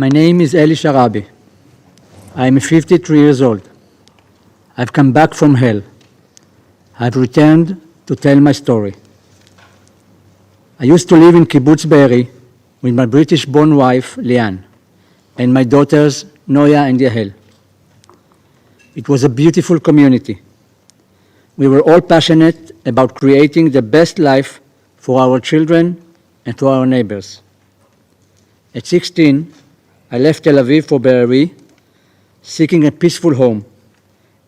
My name is Eli Sharabi. I am 53 years old. I've come back from hell. I've returned to tell my story. I used to live in Kibbutz Be'eri with my British-born wife, Liane, and my daughters, Noya and Yahel. It was a beautiful community. We were all passionate about creating the best life for our children and for our neighbors. At 16, I left Tel Aviv for Be'eri, seeking a peaceful home,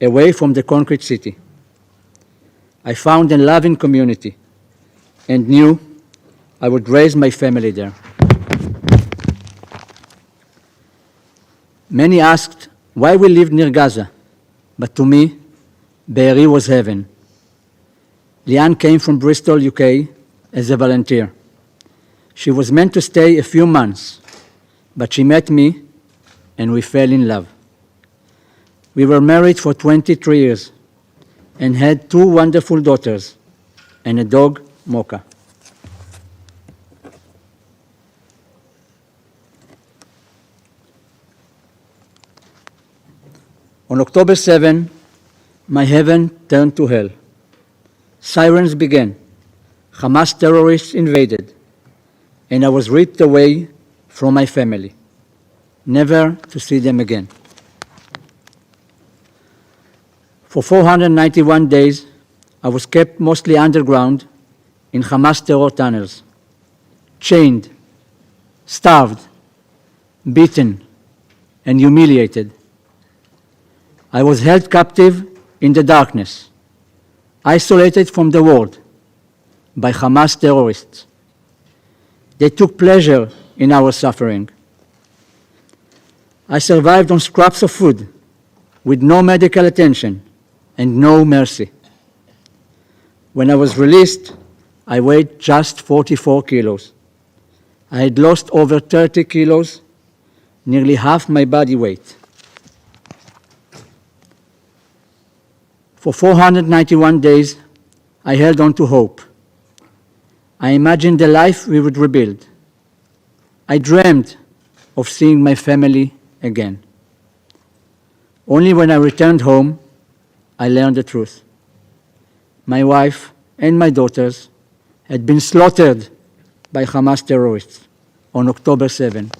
away from the concrete city. I found a loving community and knew I would raise my family there. Many asked why we lived near Gaza, but to me, Be'eri was heaven. Liane came from Bristol, UK, as a volunteer. She was meant to stay a few months, but she met me and we fell in love. We were married for 23 years and had 2 wonderful daughters and a dog, Mocha. On October 7, my heaven turned to hell. Sirens began. Hamas terrorists invaded, and I was ripped away from my family, never to see them again. For 491 days, I was kept mostly underground in Hamas terror tunnels, chained, starved, beaten, and humiliated. I was held captive in the darkness, isolated from the world by Hamas terrorists. They took pleasure in our suffering. I survived on scraps of food with no medical attention and no mercy. When I was released, I weighed just 44 kilos. I had lost over 30 kilos, nearly half my body weight. For 491 days, I held on to hope. I imagined the life we would rebuild. I dreamed of seeing my family again. Only when I returned home, I learned the truth. My wife and my daughters had been slaughtered by Hamas terrorists on October 7.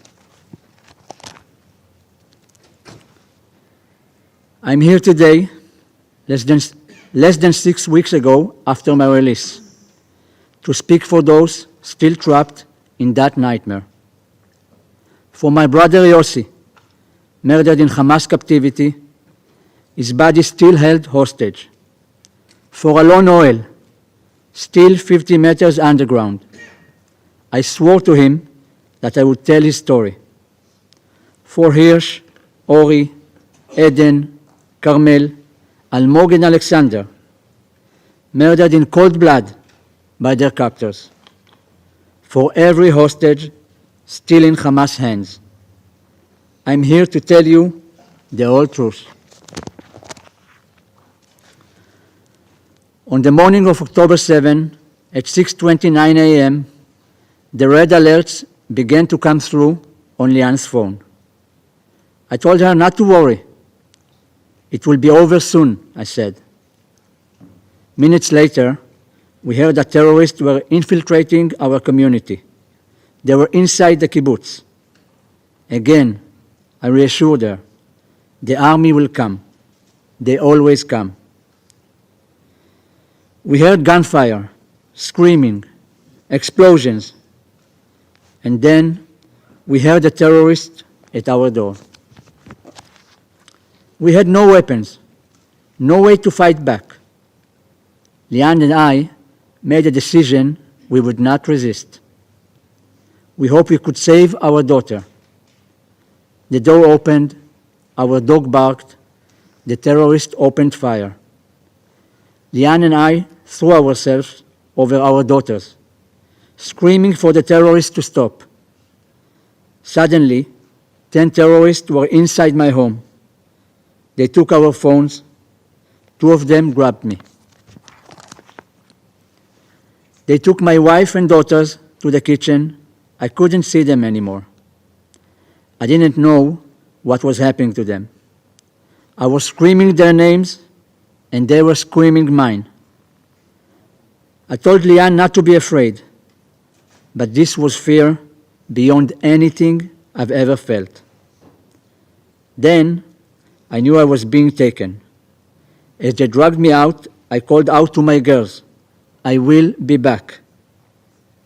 I'm here today, less than 6 weeks ago after my release, to speak for those still trapped in that nightmare. For my brother Yossi, murdered in Hamas captivity, his body still held hostage. For Alon Oel, still 50 meters underground, I swore to him that I would tell his story. For Hirsch, Ori, Eden, Carmel, Almog and Alexander, murdered in cold blood by their captors. For every hostage still in Hamas' hands, I'm here to tell you the whole truth. On the morning of October 7, at 6:29 a.m., the red alerts began to come through on Liane's phone. I told her not to worry. It will be over soon, I said. Minutes later, we heard that terrorists were infiltrating our community. They were inside the kibbutz. Again, I reassured her, the army will come. They always come. We heard gunfire, screaming, explosions, and then we heard the terrorists at our door. We had no weapons, no way to fight back. Liane and I made a decision we would not resist. We hoped we could save our daughter. The door opened, our dog barked, the terrorist opened fire. Liane and I threw ourselves over our daughters, screaming for the terrorists to stop. Suddenly, 10 terrorists were inside my home. They took our phones. 2 of them grabbed me. They took my wife and daughters to the kitchen. I couldn't see them anymore. I didn't know what was happening to them. I was screaming their names, and they were screaming mine. I told Lian not to be afraid, but this was fear beyond anything I've ever felt. Then I knew I was being taken. As they dragged me out, I called out to my girls, "I will be back."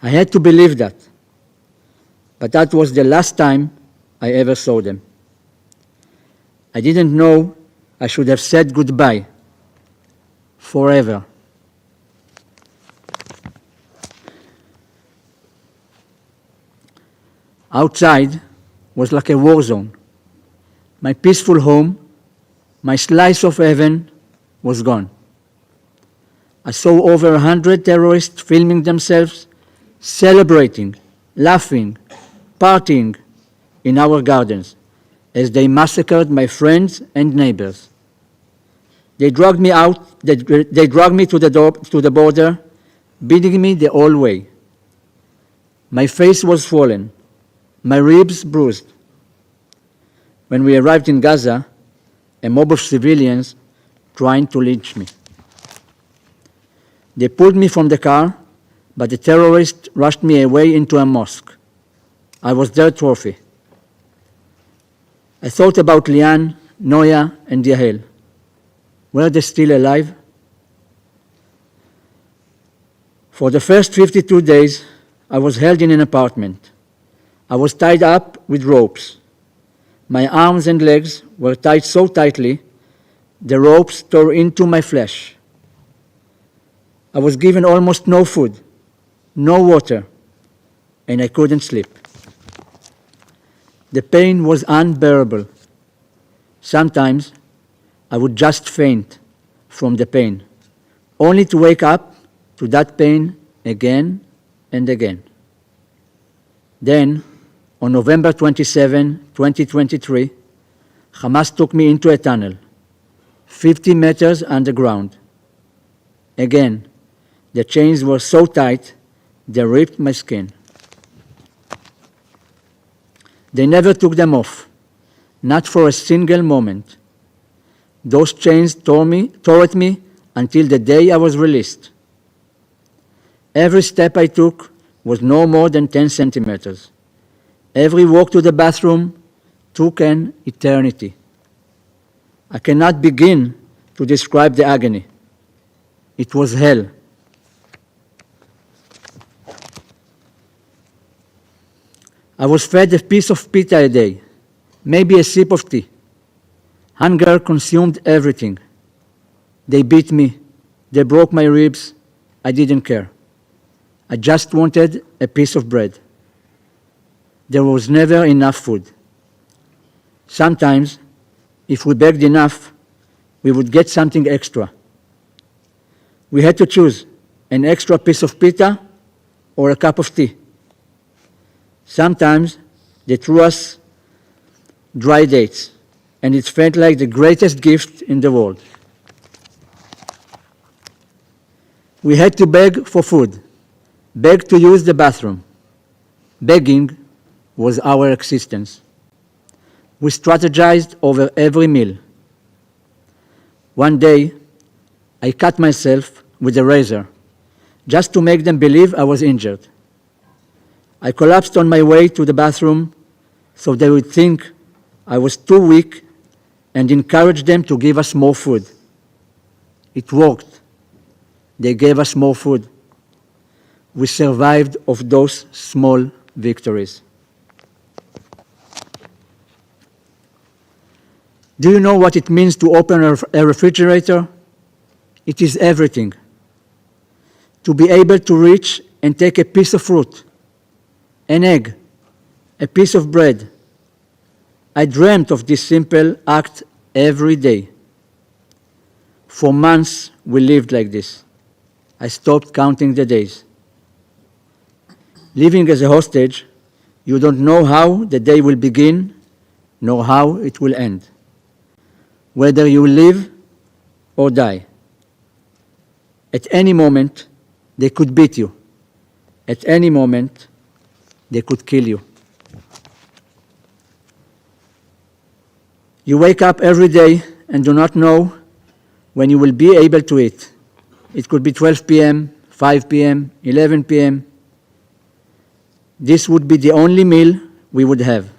I had to believe that, but that was the last time I ever saw them. I didn't know I should have said goodbye forever. Outside was like a war zone. My peaceful home, my slice of heaven, was gone. I saw over 100 terrorists filming themselves, celebrating, laughing, partying in our gardens as they massacred my friends and neighbors. They dragged me out, they dragged me to the border, beating me the whole way. My face was swollen, my ribs bruised. When we arrived in Gaza, a mob of civilians trying to lynch me. They pulled me from the car, but the terrorists rushed me away into a mosque. I was their trophy. I thought about Lian, Noya, and Yael. Were they still alive? For the first 52 days, I was held in an apartment. I was tied up with ropes. My arms and legs were tied so tightly, the ropes tore into my flesh. I was given almost no food, no water, and I couldn't sleep. The pain was unbearable. Sometimes I would just faint from the pain, only to wake up to that pain again and again. Then, on November 27, 2023, Hamas took me into a tunnel, 50 meters underground. Again, the chains were so tight, they ripped my skin. They never took them off, not for a single moment. Those chains tore at me until the day I was released. Every step I took was no more than 10 centimeters. Every walk to the bathroom took an eternity. I cannot begin to describe the agony. It was hell. I was fed a piece of pita a day, maybe a sip of tea. Hunger consumed everything. They beat me. They broke my ribs. I didn't care. I just wanted a piece of bread. There was never enough food. Sometimes, if we begged enough, we would get something extra. We had to choose an extra piece of pita or a cup of tea. Sometimes they threw us dry dates, and it felt like the greatest gift in the world. We had to beg for food, beg to use the bathroom. Begging was our existence. We strategized over every meal. One day, I cut myself with a razor, just to make them believe I was injured. I collapsed on my way to the bathroom so they would think I was too weak and encourage them to give us more food. It worked. They gave us more food. We survived of those small victories. Do you know what it means to open a refrigerator? It is everything. To be able to reach and take a piece of fruit, an egg, a piece of bread. I dreamt of this simple act every day. For months, we lived like this. I stopped counting the days. Living as a hostage, you don't know how the day will begin, nor how it will end, whether you live or die. At any moment, they could beat you. At any moment, they could kill you. You wake up every day and do not know when you will be able to eat. It could be 12 p.m., 5 p.m., 11 p.m. This would be the only meal we would have.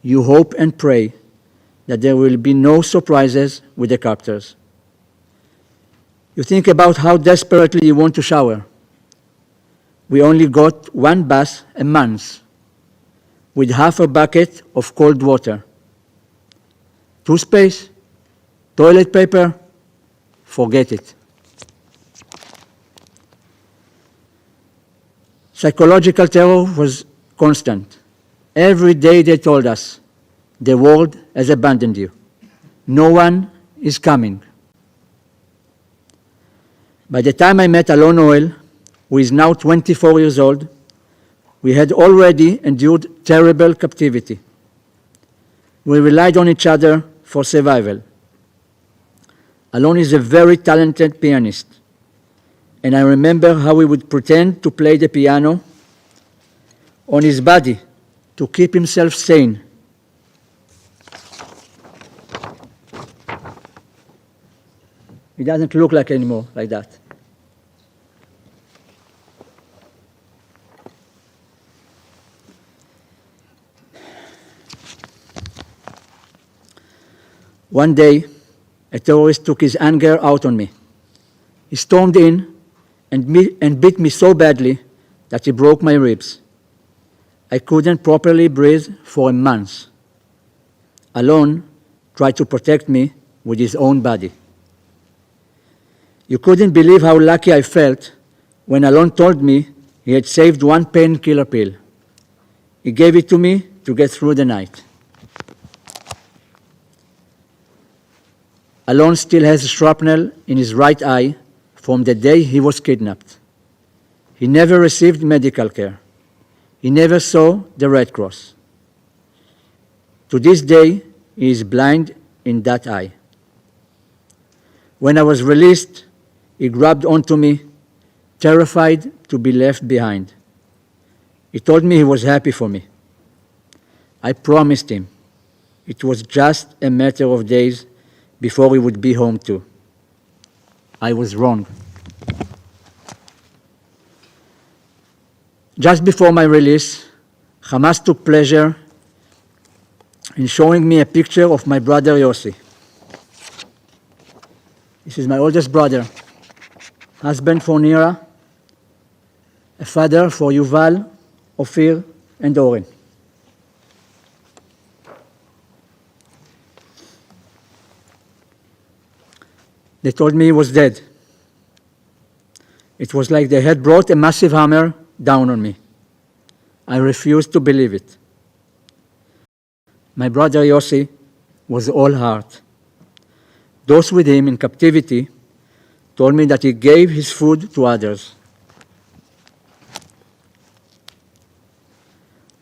You hope and pray that there will be no surprises with the captors. You think about how desperately you want to shower. We only got one bath a month with half a bucket of cold water. Toothpaste, toilet paper, forget it. Psychological terror was constant. Every day they told us, the world has abandoned you. No one is coming. By the time I met Alon Noel, who is now 24 years old, we had already endured terrible captivity. We relied on each other for survival. Alon is a very talented pianist, and I remember how he would pretend to play the piano on his body to keep himself sane. He doesn't look like anymore like that. One day, a terrorist took his anger out on me. He stormed in and beat me so badly that he broke my ribs. I couldn't properly breathe for a month. Alon tried to protect me with his own body. You couldn't believe how lucky I felt when Alon told me he had saved one painkiller pill. He gave it to me to get through the night. Alon still has a shrapnel in his right eye from the day he was kidnapped. He never received medical care. He never saw the Red Cross. To this day, he is blind in that eye. When I was released, he grabbed onto me, terrified to be left behind. He told me he was happy for me. I promised him it was just a matter of days before we would be home too. I was wrong. Just before my release, Hamas took pleasure in showing me a picture of my brother Yossi. This is my oldest brother, husband for Nira, a father for Yuval, Ophir, and Oren. They told me he was dead. It was like they had brought a massive hammer down on me. I refused to believe it. My brother Yossi was all heart. Those with him in captivity told me that he gave his food to others.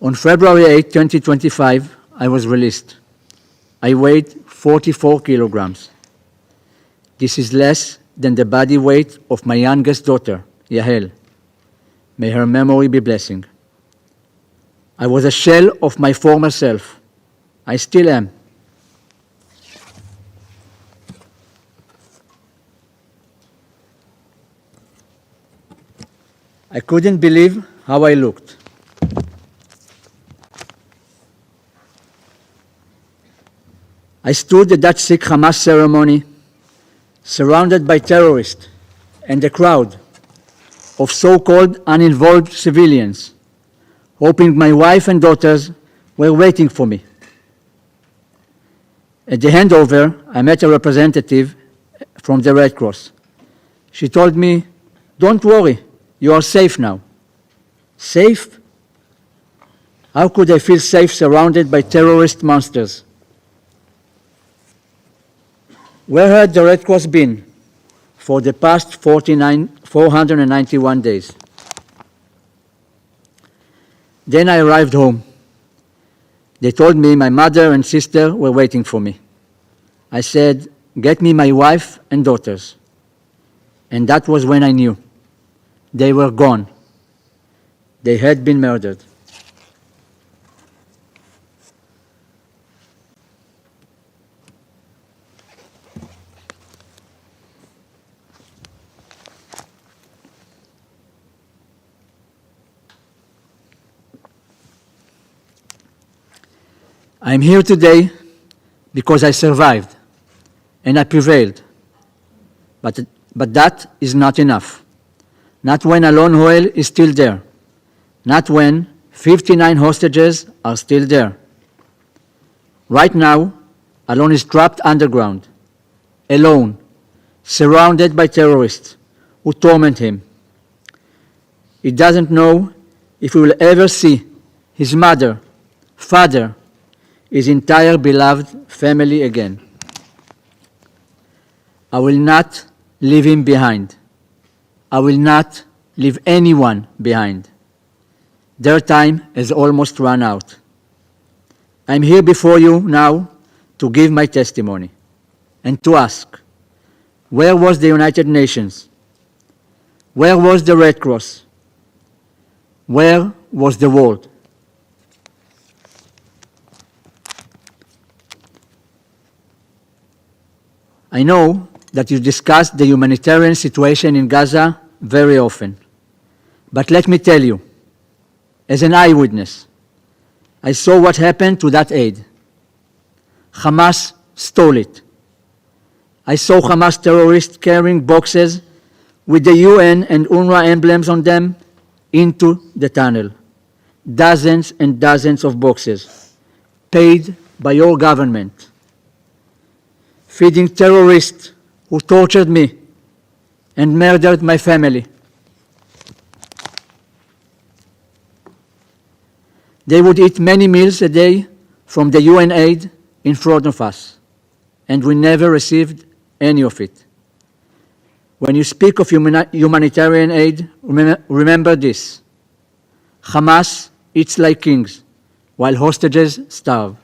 On February 8, 2025, I was released. I weighed 44 kilograms. This is less than the body weight of my youngest daughter, Yahel. May her memory be blessing. I was a shell of my former self. I still am. I couldn't believe how I looked. I stood at that Sikh Hamas ceremony, surrounded by terrorists and a crowd of so-called uninvolved civilians, hoping my wife and daughters were waiting for me. At the handover, I met a representative from the Red Cross. She told me, "Don't worry, you are safe now." Safe? How could I feel safe surrounded by terrorist monsters? Where had the Red Cross been for the past 491 days? Then I arrived home. They told me my mother and sister were waiting for me. I said, "Get me my wife and daughters." And that was when I knew. They were gone. They had been murdered. I'm here today because I survived and I prevailed. But that is not enough. Not when a lone whale is still there. Not when 59 hostages are still there. Right now, Alon is trapped underground, alone, surrounded by terrorists who torment him. He doesn't know if he will ever see his mother, father, his entire beloved family again. I will not leave him behind. I will not leave anyone behind. Their time has almost run out. I'm here before you now to give my testimony and to ask, where was the United Nations? Where was the Red Cross? Where was the world? I know that you discuss the humanitarian situation in Gaza very often. But let me tell you, as an eyewitness, I saw what happened to that aid. Hamas stole it. I saw Hamas terrorists carrying boxes with the UN and UNRWA emblems on them into the tunnel. Dozens and dozens of boxes, paid by your government, feeding terrorists who tortured me and murdered my family. They would eat many meals a day from the UN aid in front of us, and we never received any of it. When you speak of humanitarian aid, remember this. Hamas eats like kings, while hostages starve.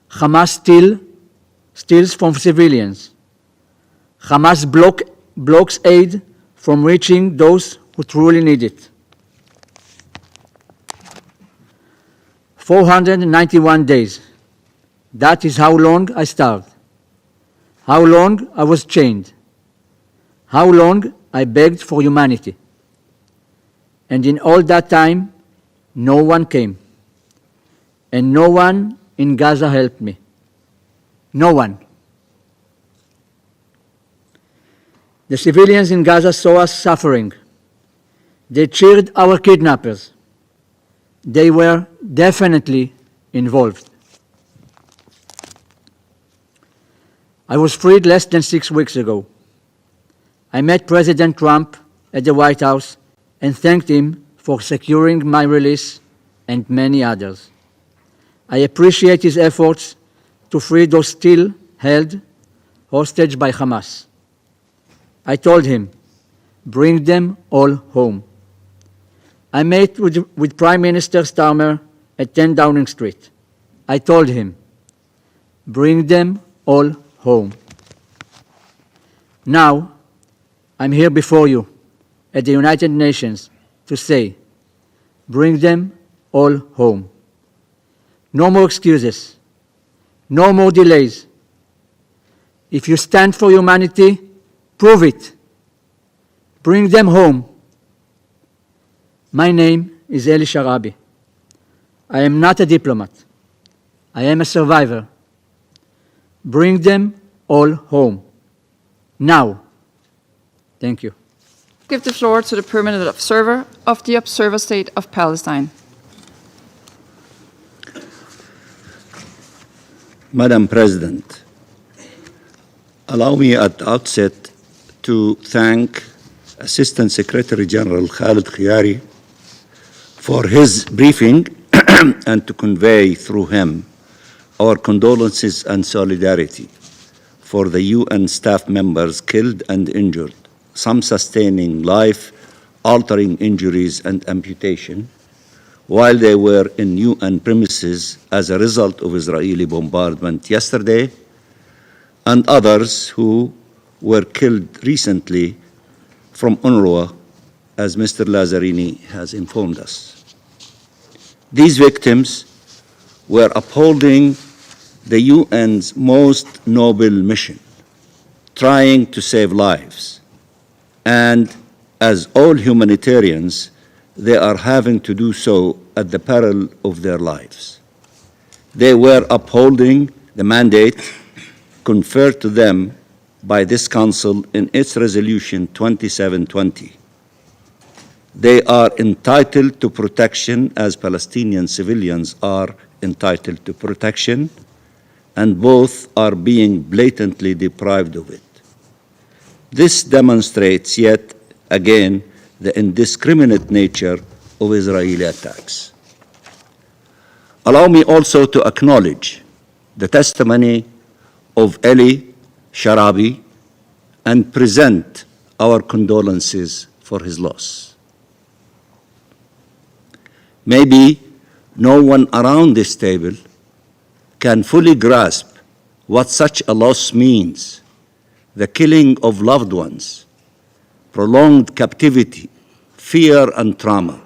Hamas steals from civilians. Hamas blocks aid from reaching those who truly need it. 491 days. That is how long I starved. How long I was chained. How long I begged for humanity. And in all that time, no one came. And no one in Gaza helped me. No one. The civilians in Gaza saw us suffering. They cheered our kidnappers. They were definitely involved. I was freed less than 6 weeks ago. I met President Trump at the White House and thanked him for securing my release and many others. I appreciate his efforts to free those still held hostage by Hamas. I told him, bring them all home. I met with Prime Minister Starmer at 10 Downing Street. I told him, bring them all home. Now, I'm here before you at the United Nations to say, bring them all home. No more excuses. No more delays. If you stand for humanity, prove it. Bring them home. My name is Eli Sharabi. I am not a diplomat. I am a survivor. Bring them all home. Now. Thank you. Give the floor to the permanent observer of the Observer State of Palestine. Madam President, allow me at the outset to thank Assistant Secretary General Khalid Khiyari for his briefing and to convey through him our condolences and solidarity for the UN staff members killed and injured, some sustaining life-altering injuries and amputation, while they were in UN premises as a result of Israeli bombardment yesterday, and others who were killed recently from UNRWA, as Mr. Lazzarini has informed us. These victims were upholding the UN's most noble mission, trying to save lives. And as all humanitarians, they are having to do so at the peril of their lives. they were upholding the mandate conferred to them by this Council in its Resolution 2720. They are entitled to protection as Palestinian civilians are entitled to protection, and both are being blatantly deprived of it. This demonstrates yet again the indiscriminate nature of Israeli attacks. Allow me also to acknowledge the testimony of Eli Sharabi and present our condolences for his loss. Maybe no one around this table can fully grasp what such a loss means: the killing of loved ones, prolonged captivity, fear and trauma.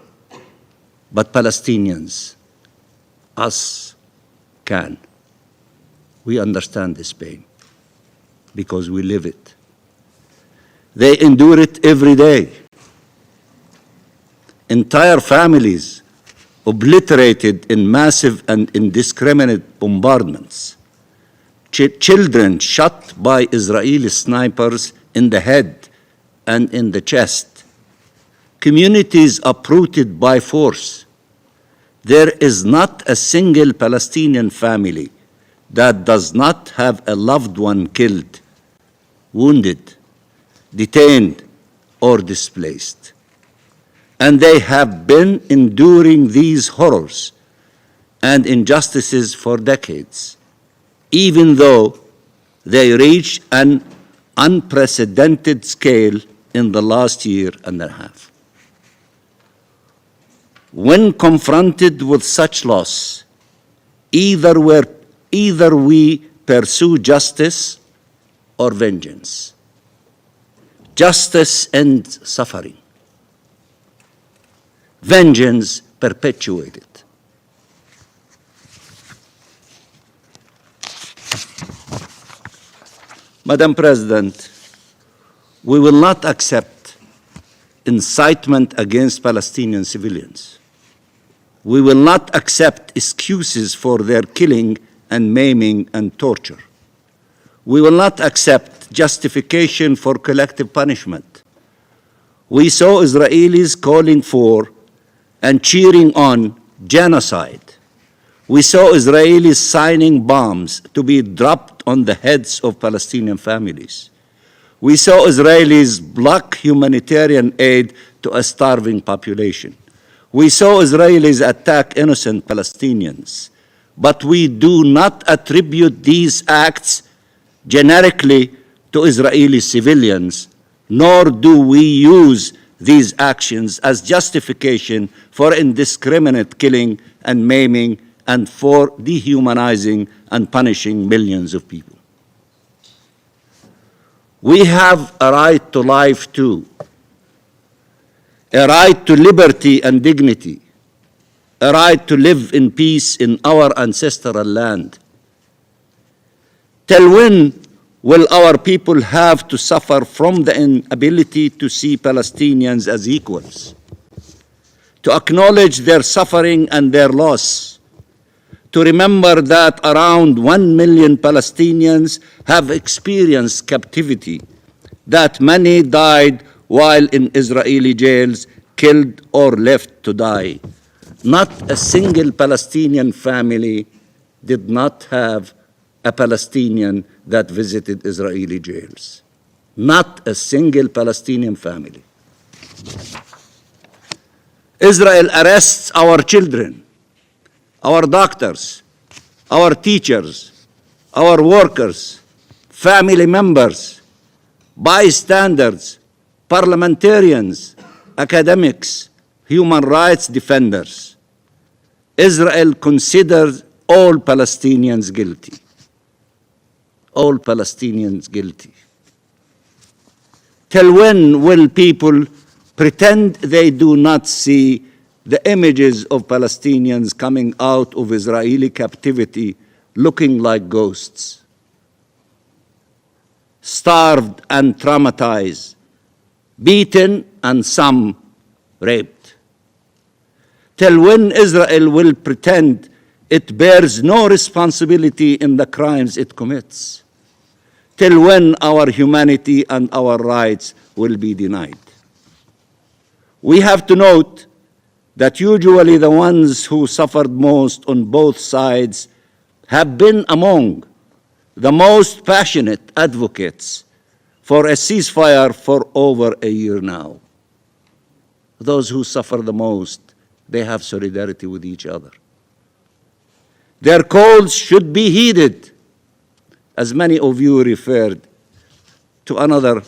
But Palestinians, us, can. We understand this pain because we live it. They endure it every day. Entire families obliterated in massive and indiscriminate bombardments. Children shot by Israeli snipers in the head and in the chest. Communities uprooted by force. There is not a single Palestinian family that does not have a loved one killed, wounded, detained, or displaced. And they have been enduring these horrors and injustices for decades, even though they reached an unprecedented scale in the last year and a half. When confronted with such loss, either we pursue justice or vengeance. Justice ends suffering. Vengeance perpetuated. Madam President, we will not accept incitement against Palestinian civilians. We will not accept excuses for their killing and maiming and torture. We will not accept justification for collective punishment. We saw Israelis calling for and cheering on genocide. We saw Israelis signing bombs to be dropped on the heads of Palestinian families. We saw Israelis block humanitarian aid to a starving population. We saw Israelis attack innocent Palestinians. But we do not attribute these acts generically to Israeli civilians, nor do we use these actions as justification for indiscriminate killing and maiming and for dehumanizing and punishing millions of people. We have a right to life too, a right to liberty and dignity, a right to live in peace in our ancestral land. Till when will our people have to suffer from the inability to see Palestinians as equals, to acknowledge their suffering and their loss, to remember that around 1 million Palestinians have experienced captivity, that many died while in Israeli jails, killed or left to die? Not a single Palestinian family did not have a Palestinian that visited Israeli jails. Not a single Palestinian family. Israel arrests our children, our doctors, our teachers, our workers, family members, bystanders, parliamentarians, academics, human rights defenders. Israel considers all Palestinians guilty. All Palestinians guilty. Till when will people pretend they do not see the images of Palestinians coming out of Israeli captivity looking like ghosts, starved and traumatized, beaten and some raped? Till when Israel will pretend it bears no responsibility in the crimes it commits. Till when our humanity and our rights will be denied? We have to note that usually the ones who suffered most on both sides have been among the most passionate advocates for a ceasefire for over a year now. Those who suffer the most, they have solidarity with each other. Their calls should be heeded, as many of you referred to another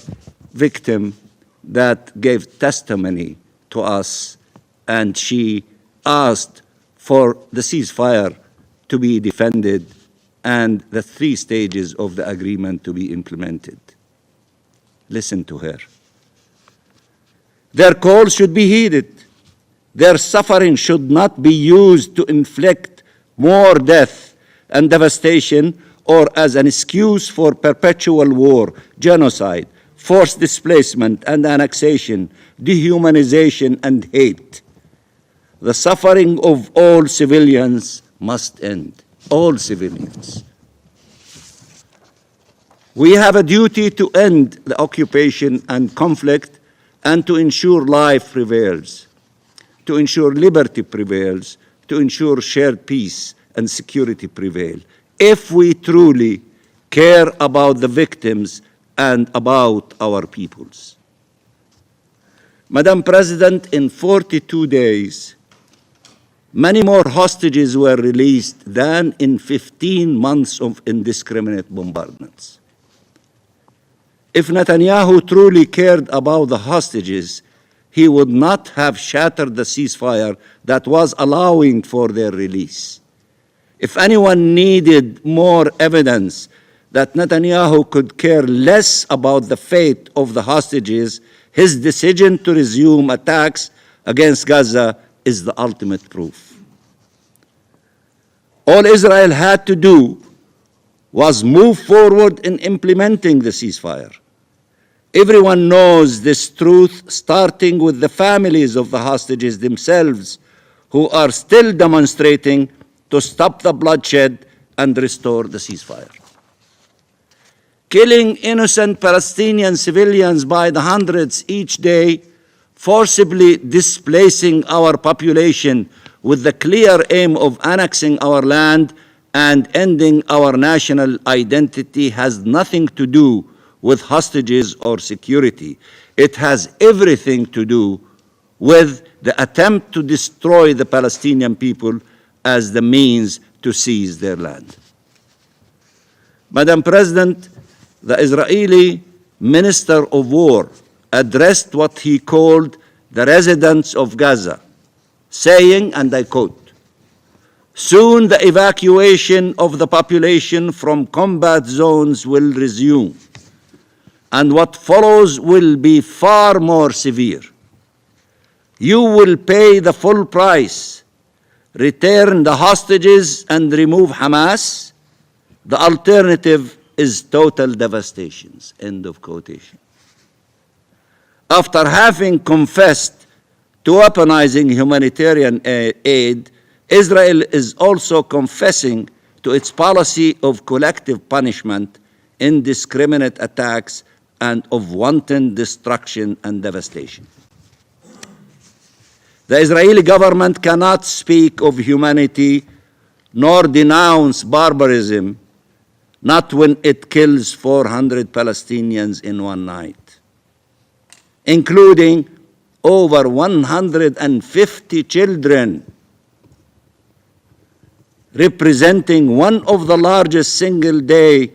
victim that gave testimony to us, and she asked for the ceasefire to be defended and the 3 stages of the agreement to be implemented. Listen to her. Their calls should be heeded. Their suffering should not be used to inflict more death and devastation or as an excuse for perpetual war, genocide, forced displacement and annexation, dehumanization and hate. The suffering of all civilians must end. All civilians. We have a duty to end the occupation and conflict and to ensure life prevails, to ensure liberty prevails, to ensure shared peace and security prevail, if we truly care about the victims and about our peoples. Madam President, in 42 days, many more hostages were released than in 15 months of indiscriminate bombardments. If Netanyahu truly cared about the hostages, he would not have shattered the ceasefire that was allowing for their release. If anyone needed more evidence that Netanyahu could care less about the fate of the hostages, his decision to resume attacks against Gaza is the ultimate proof. All Israel had to do was move forward in implementing the ceasefire. Everyone knows this truth, starting with the families of the hostages themselves, who are still demonstrating to stop the bloodshed and restore the ceasefire. Killing innocent Palestinian civilians by the hundreds each day, forcibly displacing our population with the clear aim of annexing our land and ending our national identity has nothing to do with hostages or security. It has everything to do with the attempt to destroy the Palestinian people as the means to seize their land. Madam President, the Israeli Minister of War addressed what he called the residents of Gaza, saying, and I quote, "Soon the evacuation of the population from combat zones will resume, and what follows will be far more severe. You will pay the full price, return the hostages and remove Hamas. The alternative is total devastation." End of quotation. After having confessed to weaponizing humanitarian aid, Israel is also confessing to its policy of collective punishment, indiscriminate attacks, and of wanton destruction and devastation. The Israeli government cannot speak of humanity nor denounce barbarism, not when it kills 400 Palestinians in one night, including over 150 children, representing one of the largest single-day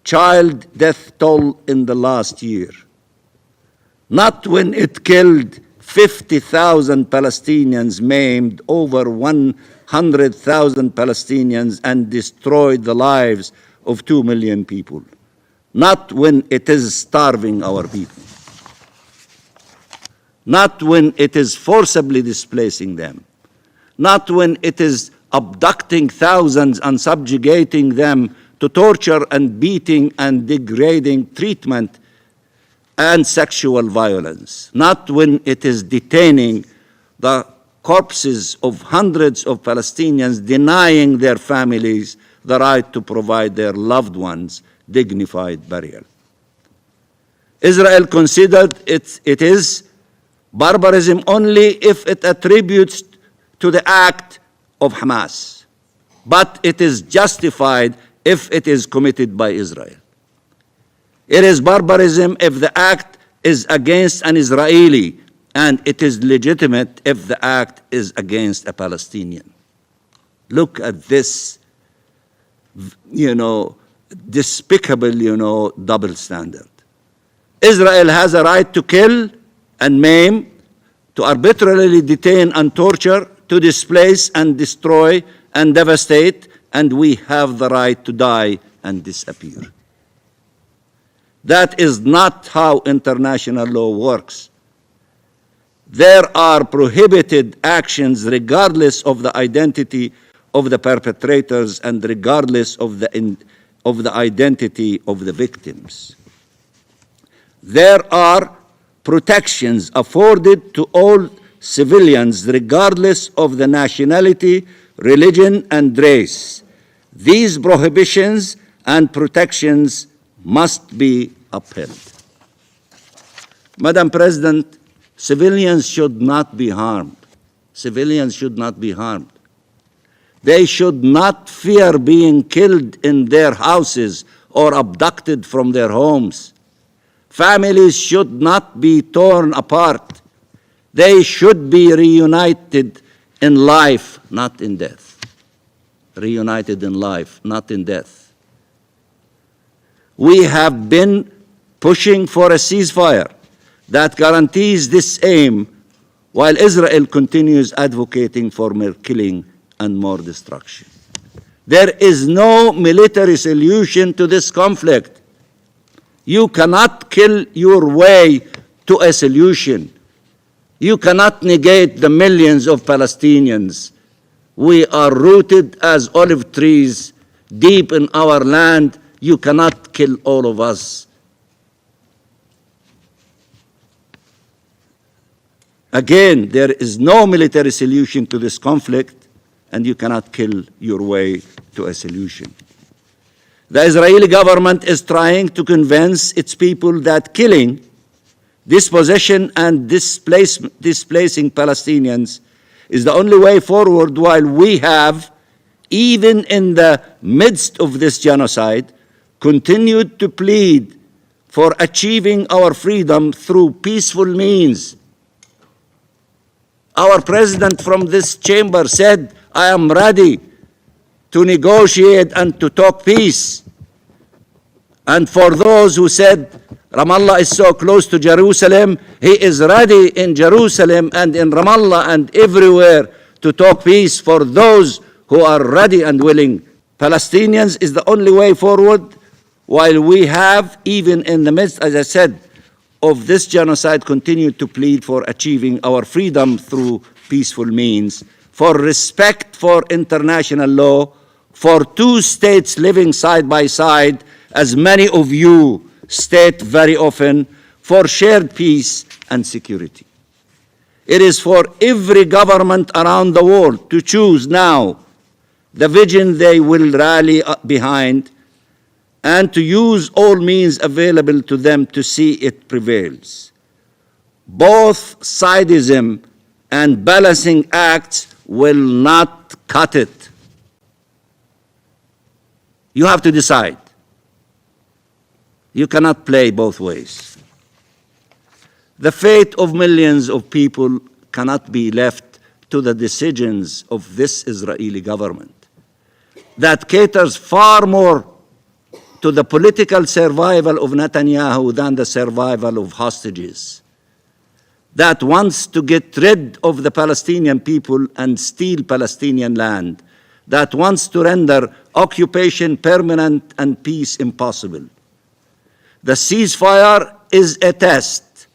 child death toll in the last year. Not when it killed 50,000 Palestinians, maimed over 100,000 Palestinians, and destroyed the lives of 2 million people. Not when it is starving our people. Not when it is forcibly displacing them. Not when it is abducting thousands and subjugating them to torture and beating and degrading treatment and sexual violence. Not when it is detaining the corpses of hundreds of Palestinians, denying their families the right to provide their loved ones dignified burial. Israel considered it is barbarism only if it attributes to the act of Hamas, but it is justified if it is committed by Israel. It is barbarism if the act is against an Israeli, and it is legitimate if the act is against a Palestinian. Look at this, despicable, double standard. Israel has a right to kill and maim, to arbitrarily detain and torture, to displace and destroy and devastate, and we have the right to die and disappear. That is not how international law works. There are prohibited actions regardless of the identity of the perpetrators and regardless of the identity of the victims. There are protections afforded to all civilians regardless of the nationality, religion, and race. These prohibitions and protections must be upheld. Madam President, civilians should not be harmed. Civilians should not be harmed. They should not fear being killed in their houses or abducted from their homes. Families should not be torn apart. They should be reunited in life, not in death. Reunited in life, not in death. We have been pushing for a ceasefire that guarantees this aim, while Israel continues advocating for more killing and more destruction. There is no military solution to this conflict. You cannot kill your way to a solution. You cannot negate the millions of Palestinians. We are rooted as olive trees deep in our land. You cannot kill all of us. Again, there is no military solution to this conflict, and you cannot kill your way to a solution. The Israeli government is trying to convince its people that killing, dispossession, and displacing Palestinians is the only way forward, while we have, even in the midst of this genocide, continued to plead for achieving our freedom through peaceful means. Our president from this chamber said, "I am ready to negotiate and to talk peace." And for those who said Ramallah is so close to Jerusalem, he is ready in Jerusalem and in Ramallah and everywhere to talk peace for those who are ready and willing. Palestinians is the only way forward, while we have, even in the midst, as I said, of this genocide, continued to plead for achieving our freedom through peaceful means, for respect for international law, for two states living side by side, as many of you state very often, for shared peace and security. It is for every government around the world to choose now the vision they will rally behind and to use all means available to them to see it prevails. Both sidism and balancing acts will not cut it. You have to decide. You cannot play both ways. The fate of millions of people cannot be left to the decisions of this Israeli government that caters far more to the political survival of Netanyahu than the survival of hostages, that wants to get rid of the Palestinian people and steal Palestinian land, that wants to render occupation permanent and peace impossible. The ceasefire is a test.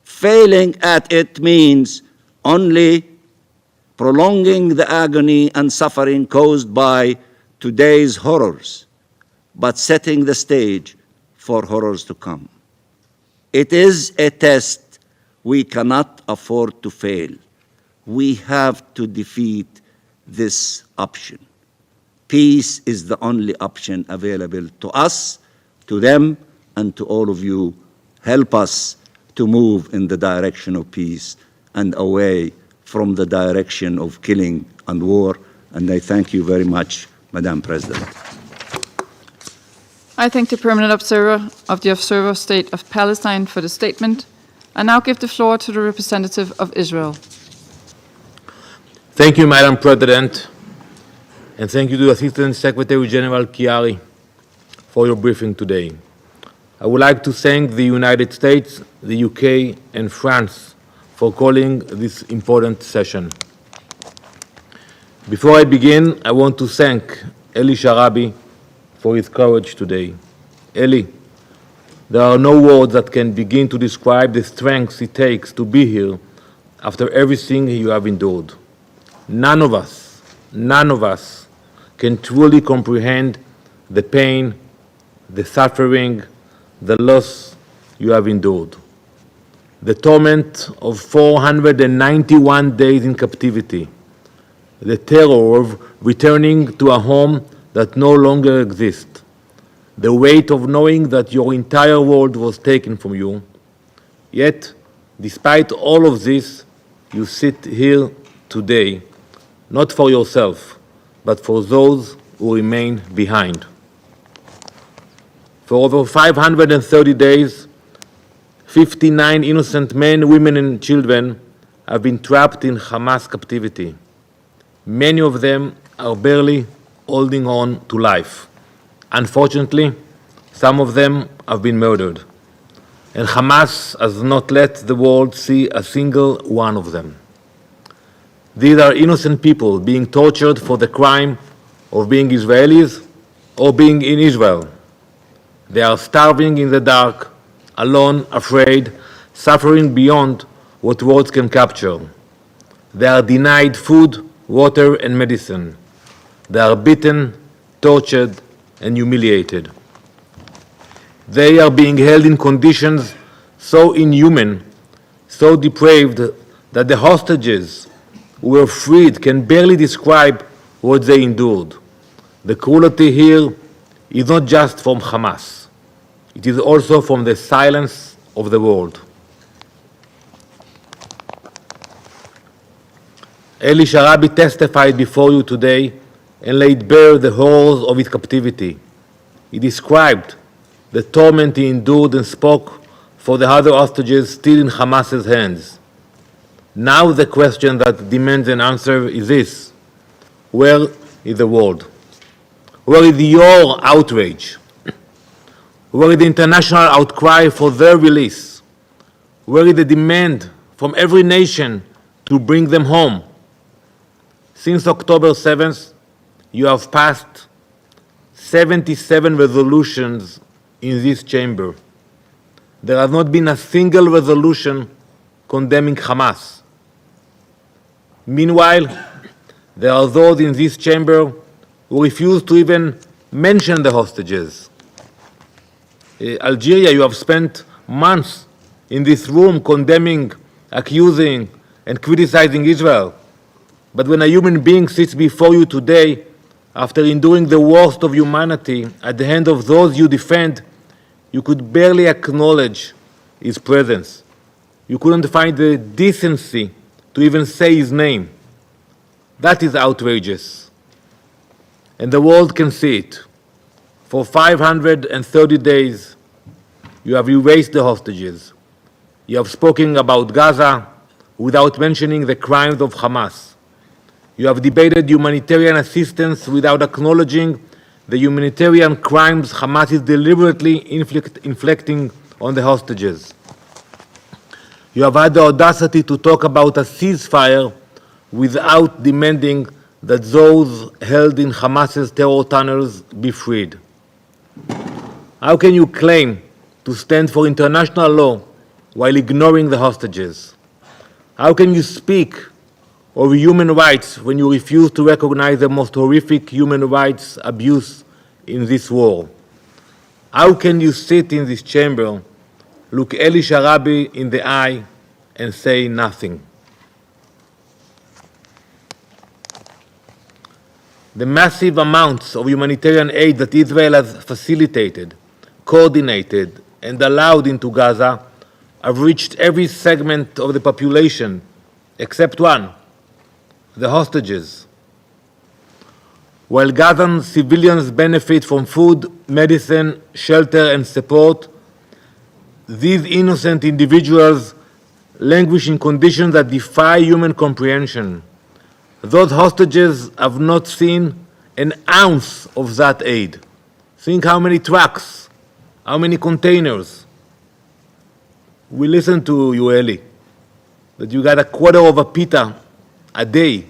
Failing at it means only prolonging the agony and suffering caused by today's horrors, but setting the stage for horrors to come. It is a test we cannot afford to fail. we have to defeat this option. Peace is the only option available to us, to them, and to all of you. Help us to move in the direction of peace and away from the direction of killing and war. And I thank you very much, Madam President. I thank the permanent observer of the Observer State of Palestine for the statement. I now give the floor to the representative of Israel. Thank you, Madam President, and thank you to Assistant Secretary General Chiari for your briefing today. I would like to thank the United States, the UK, and France for calling this important session. Before I begin, I want to thank Eli Sharabi for his courage today. Eli, there are no words that can begin to describe the strength it takes to be here after everything you have endured. None of us can truly comprehend the pain, the suffering, the loss you have endured. The torment of 491 days in captivity, the terror of returning to a home that no longer exists, the weight of knowing that your entire world was taken from you. Yet, despite all of this, you sit here today, not for yourself, but for those who remain behind. For over 530 days, 59 innocent men, women, and children have been trapped in Hamas captivity. Many of them are barely holding on to life. Unfortunately, some of them have been murdered, and Hamas has not let the world see a single one of them. These are innocent people being tortured for the crime of being Israelis or being in Israel. They are starving in the dark, alone, afraid, suffering beyond what words can capture. They are denied food, water, and medicine. They are beaten, tortured, and humiliated. They are being held in conditions so inhuman, so depraved, that the hostages who were freed can barely describe what they endured. The cruelty here is not just from Hamas. It is also from the silence of the world. Eli Sharabi testified before you today and laid bare the horrors of his captivity. He described the torment he endured and spoke for the other hostages still in Hamas's hands. Now the question that demands an answer is this: where is the world? Where is your outrage? Where is the international outcry for their release? Where is the demand from every nation to bring them home? Since October 7th, you have passed 77 resolutions in this chamber. There has not been a single resolution condemning Hamas. Meanwhile, there are those in this chamber who refuse to even mention the hostages. Algeria, you have spent months in this room condemning, accusing, and criticizing Israel. But when a human being sits before you today, after enduring the worst of humanity at the hand of those you defend, you could barely acknowledge his presence. You couldn't find the decency to even say his name. That is outrageous. And the world can see it. For 530 days, you have erased the hostages. You have spoken about Gaza without mentioning the crimes of Hamas. You have debated humanitarian assistance without acknowledging the humanitarian crimes Hamas is deliberately inflicting on the hostages. You have had the audacity to talk about a ceasefire without demanding that those held in Hamas's terror tunnels be freed. How can you claim to stand for international law while ignoring the hostages? How can you speak of human rights when you refuse to recognize the most horrific human rights abuse in this war? How can you sit in this chamber, look Eli Sharabi in the eye, and say nothing? The massive amounts of humanitarian aid that Israel has facilitated, coordinated, and allowed into Gaza have reached every segment of the population except one, the hostages. While Gazan civilians benefit from food, medicine, shelter, and support, these innocent individuals languish in conditions that defy human comprehension. Those hostages have not seen an ounce of that aid. Think how many trucks, how many containers. We listened to you, Eli, that you got a quarter of a pita a day.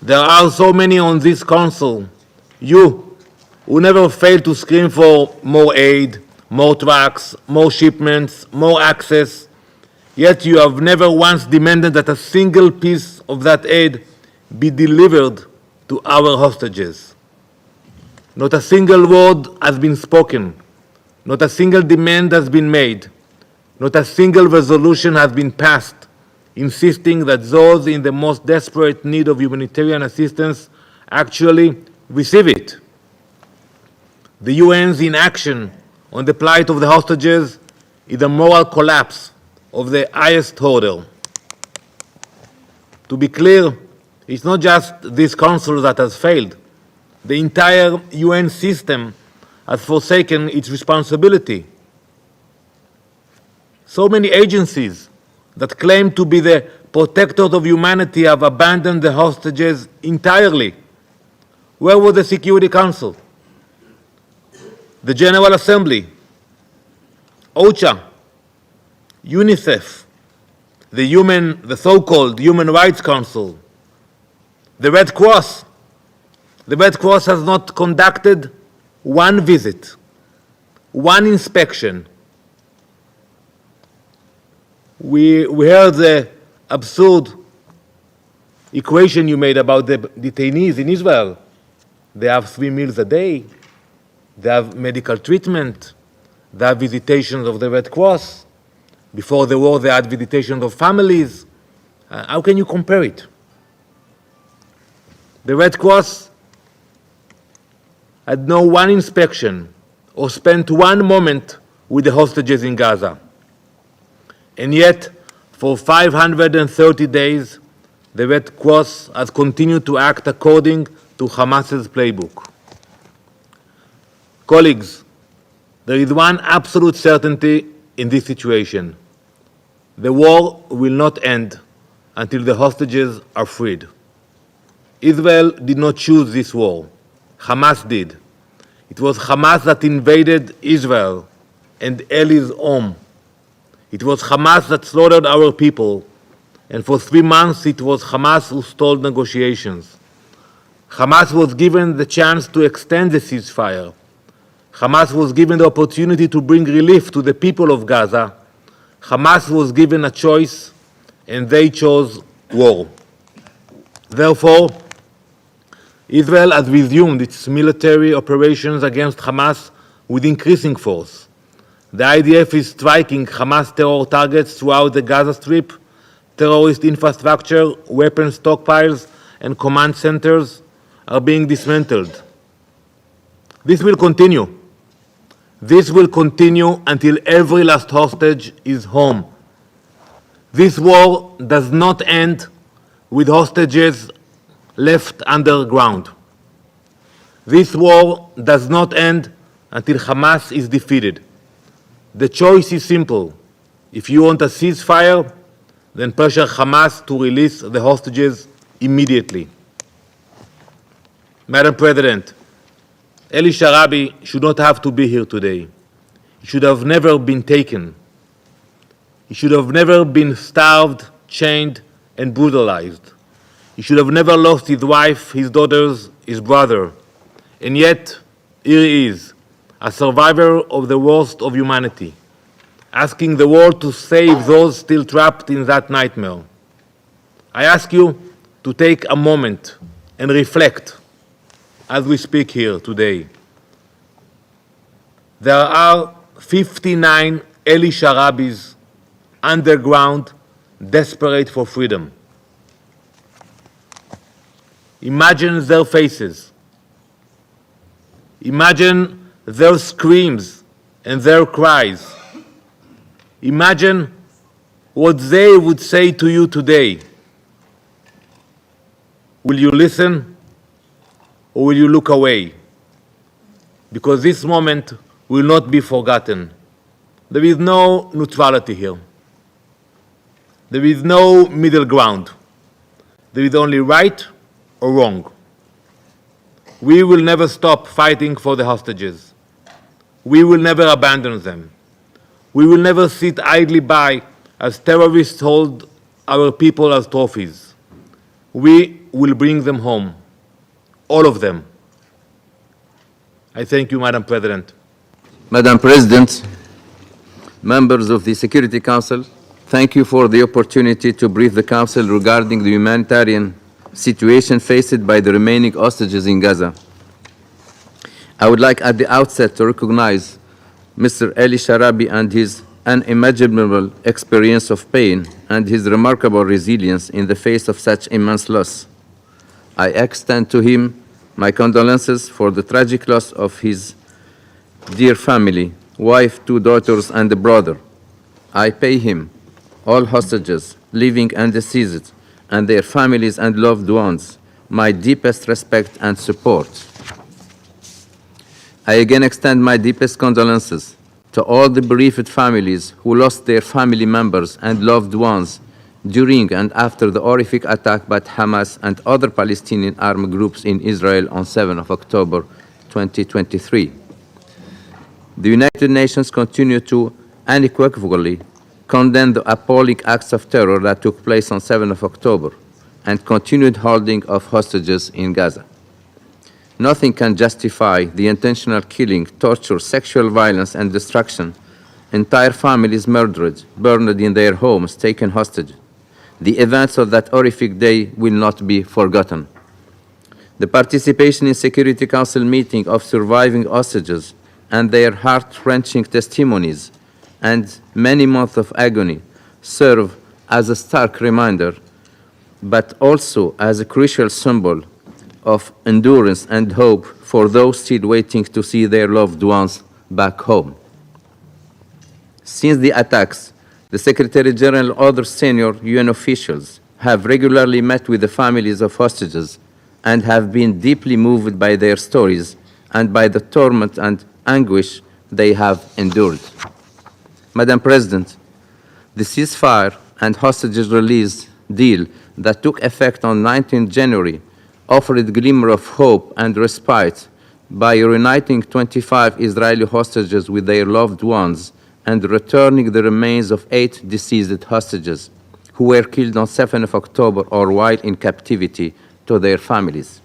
There are so many on this council, you, who never fail to scream for more aid, more trucks, more shipments, more access, yet you have never once demanded that a single piece of that aid be delivered to our hostages. Not a single word has been spoken, not a single demand has been made, not a single resolution has been passed insisting that those in the most desperate need of humanitarian assistance actually receive it. The UN's inaction on the plight of the hostages is a moral collapse of the highest order. To be clear, it's not just this council that has failed. The entire UN system has forsaken its responsibility. So many agencies that claim to be the protectors of humanity have abandoned the hostages entirely. Where was the Security Council? The General Assembly? OCHA? UNICEF? The so-called Human Rights Council? The Red Cross? The Red Cross has not conducted one visit, one inspection. We heard the absurd equation you made about the detainees in Israel. They have 3 meals a day, they have medical treatment, they have visitations of the Red Cross. Before the war, they had visitations of families. How can you compare it? The Red Cross had no one inspection or spent one moment with the hostages in Gaza. And yet, for 530 days, the Red Cross has continued to act according to Hamas's playbook. Colleagues, there is one absolute certainty in this situation. The war will not end until the hostages are freed. Israel did not choose this war. Hamas did. It was Hamas that invaded Israel and Eli's home. It was Hamas that slaughtered our people, and for 3 months it was Hamas who stalled negotiations. Hamas was given the chance to extend the ceasefire. Hamas was given the opportunity to bring relief to the people of Gaza. Hamas was given a choice, and they chose war. Therefore, Israel has resumed its military operations against Hamas with increasing force. The IDF is striking Hamas terror targets throughout the Gaza Strip. Terrorist infrastructure, weapons stockpiles, and command centers are being dismantled. This will continue. This will continue until every last hostage is home. This war does not end with hostages left underground. This war does not end until Hamas is defeated. The choice is simple. If you want a ceasefire, then pressure Hamas to release the hostages immediately. Madam President, Eli Sharabi should not have to be here today. He should have never been taken. He should have never been starved, chained, and brutalized. He should have never lost his wife, his daughters, his brother. And yet, here he is, a survivor of the worst of humanity, asking the world to save those still trapped in that nightmare. I ask you to take a moment and reflect as we speak here today. There are 59 Eli Sharabis underground, desperate for freedom. Imagine their faces. Imagine their screams and their cries. Imagine what they would say to you today. Will you listen or will you look away? Because this moment will not be forgotten. There is no neutrality here. There is no middle ground. There is only right or wrong. We will never stop fighting for the hostages. We will never abandon them. We will never sit idly by as terrorists hold our people as trophies. We will bring them home, all of them. I thank you, Madam President. Madam President, members of the Security Council, thank you for the opportunity to brief the Council regarding the humanitarian situation faced by the remaining hostages in Gaza. I would like at the outset to recognize Mr. Eli Sharabi and his unimaginable experience of pain and his remarkable resilience in the face of such immense loss. I extend to him my condolences for the tragic loss of his dear family, wife, 2 daughters, and a brother. I pay him, all hostages, living and deceased, and their families and loved ones, my deepest respect and support. I again extend my deepest condolences to all the bereaved families who lost their family members and loved ones during and after the horrific attack by Hamas and other Palestinian armed groups in Israel on 7 October 2023. The United Nations continue to unequivocally condemn the appalling acts of terror that took place on 7 October and continued holding of hostages in Gaza. Nothing can justify the intentional killing, torture, sexual violence, and destruction. Entire families murdered, burned in their homes, taken hostage. The events of that horrific day will not be forgotten. The participation in Security Council meeting of surviving hostages and their heart-wrenching testimonies and many months of agony serve as a stark reminder, but also as a crucial symbol of endurance and hope for those still waiting to see their loved ones back home. Since the attacks, the Secretary General and other senior UN officials have regularly met with the families of hostages and have been deeply moved by their stories and by the torment and anguish they have endured. Madam President, the ceasefire and hostages release deal that took effect on 19 January offered a glimmer of hope and respite by reuniting 25 Israeli hostages with their loved ones and returning the remains of 8 deceased hostages who were killed on 7 October or while in captivity to their families.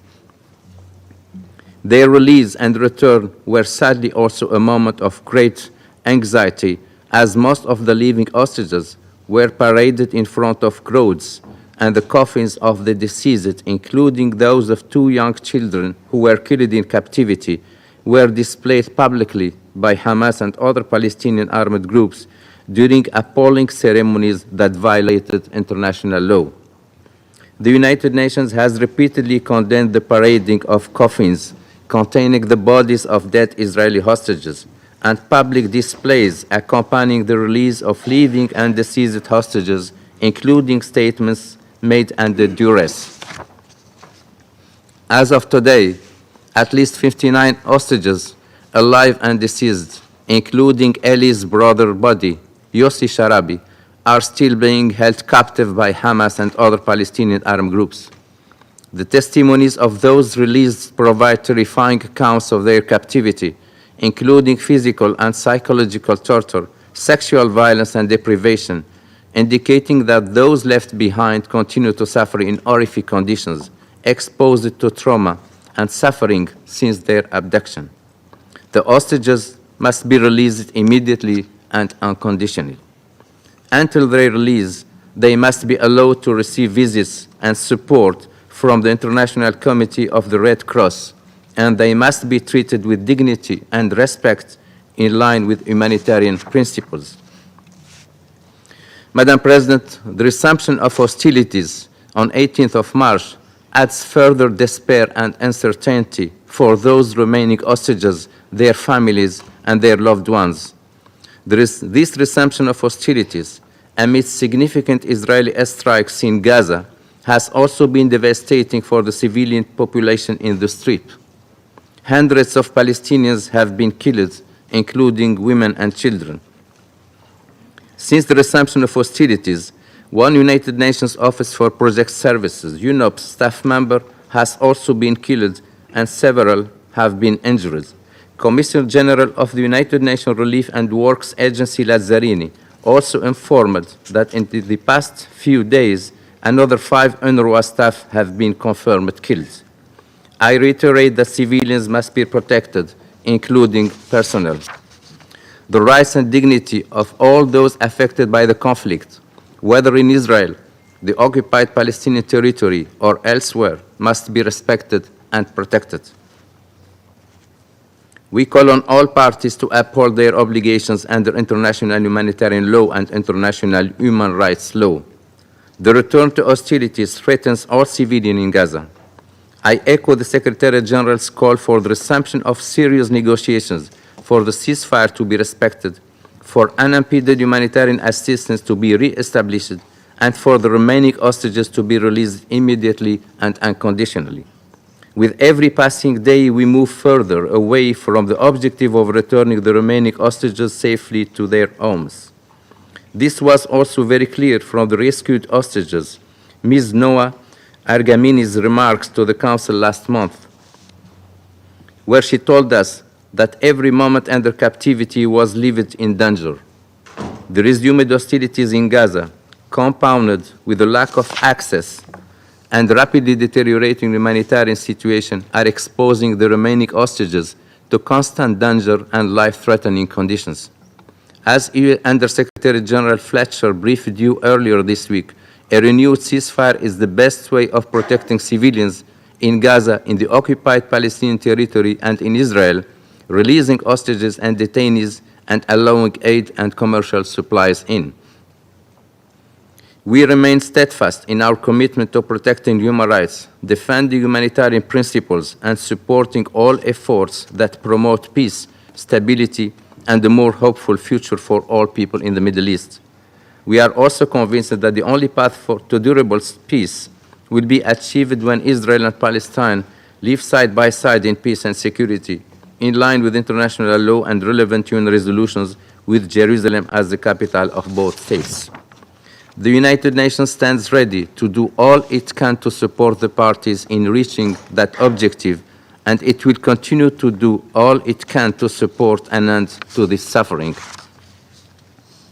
Their release and return were sadly also a moment of great anxiety, as most of the living hostages were paraded in front of crowds, and the coffins of the deceased, including those of 2 young children who were killed in captivity, were displayed publicly by Hamas and other Palestinian armed groups during appalling ceremonies that violated international law. The United Nations has repeatedly condemned the parading of coffins containing the bodies of dead Israeli hostages and public displays accompanying the release of living and deceased hostages, including statements made under duress. As of today, at least 59 hostages, alive and deceased, including Eli's brother body, Yossi Sharabi, are still being held captive by Hamas and other Palestinian armed groups. The testimonies of those released provide terrifying accounts of their captivity, including physical and psychological torture, sexual violence, and deprivation, indicating that those left behind continue to suffer in horrific conditions, exposed to trauma and suffering since their abduction. The hostages must be released immediately and unconditionally. Until their release, they must be allowed to receive visits and support from the International Committee of the Red Cross, and they must be treated with dignity and respect in line with humanitarian principles. Madam President, the resumption of hostilities on 18th of March adds further despair and uncertainty for those remaining hostages, their families, and their loved ones. This resumption of hostilities amid significant Israeli airstrikes in Gaza has also been devastating for the civilian population in the Strip. Hundreds of Palestinians have been killed, including women and children. Since the resumption of hostilities, one United Nations Office for Project Services, UNOPS, staff member has also been killed and several have been injured. Commissioner General of the United Nations Relief and Works Agency Lazzarini also informed that in the past few days, another 5 UNRWA staff have been confirmed killed. I reiterate that civilians must be protected, including personnel. The rights and dignity of all those affected by the conflict, whether in Israel, the occupied Palestinian territory, or elsewhere, must be respected and protected. We call on all parties to uphold their obligations under international humanitarian law and international human rights law. The return to hostilities threatens all civilians in Gaza. I echo the Secretary General's call for the resumption of serious negotiations, for the ceasefire to be respected, for unimpeded humanitarian assistance to be re-established, and for the remaining hostages to be released immediately and unconditionally. With every passing day, we move further away from the objective of returning the remaining hostages safely to their homes. This was also very clear from the rescued hostages, Ms. Noah Argamini's remarks to the Council last month, where she told us that every moment under captivity was lived in danger. The resumed hostilities in Gaza, compounded with the lack of access and rapidly deteriorating humanitarian situation, are exposing the remaining hostages to constant danger and life-threatening conditions. As Under-Secretary General Fletcher briefed you earlier this week, a renewed ceasefire is the best way of protecting civilians in Gaza, in the occupied Palestinian territory, and in Israel, releasing hostages and detainees and allowing aid and commercial supplies in. We remain steadfast in our commitment to protecting human rights, defending humanitarian principles, and supporting all efforts that promote peace, stability, and a more hopeful future for all people in the Middle East. We are also convinced that the only path to durable peace will be achieved when Israel and Palestine live side by side in peace and security, in line with international law and relevant UN resolutions, with Jerusalem as the capital of both states. The United Nations stands ready to do all it can to support the parties in reaching that objective, and it will continue to do all it can to support an end to this suffering.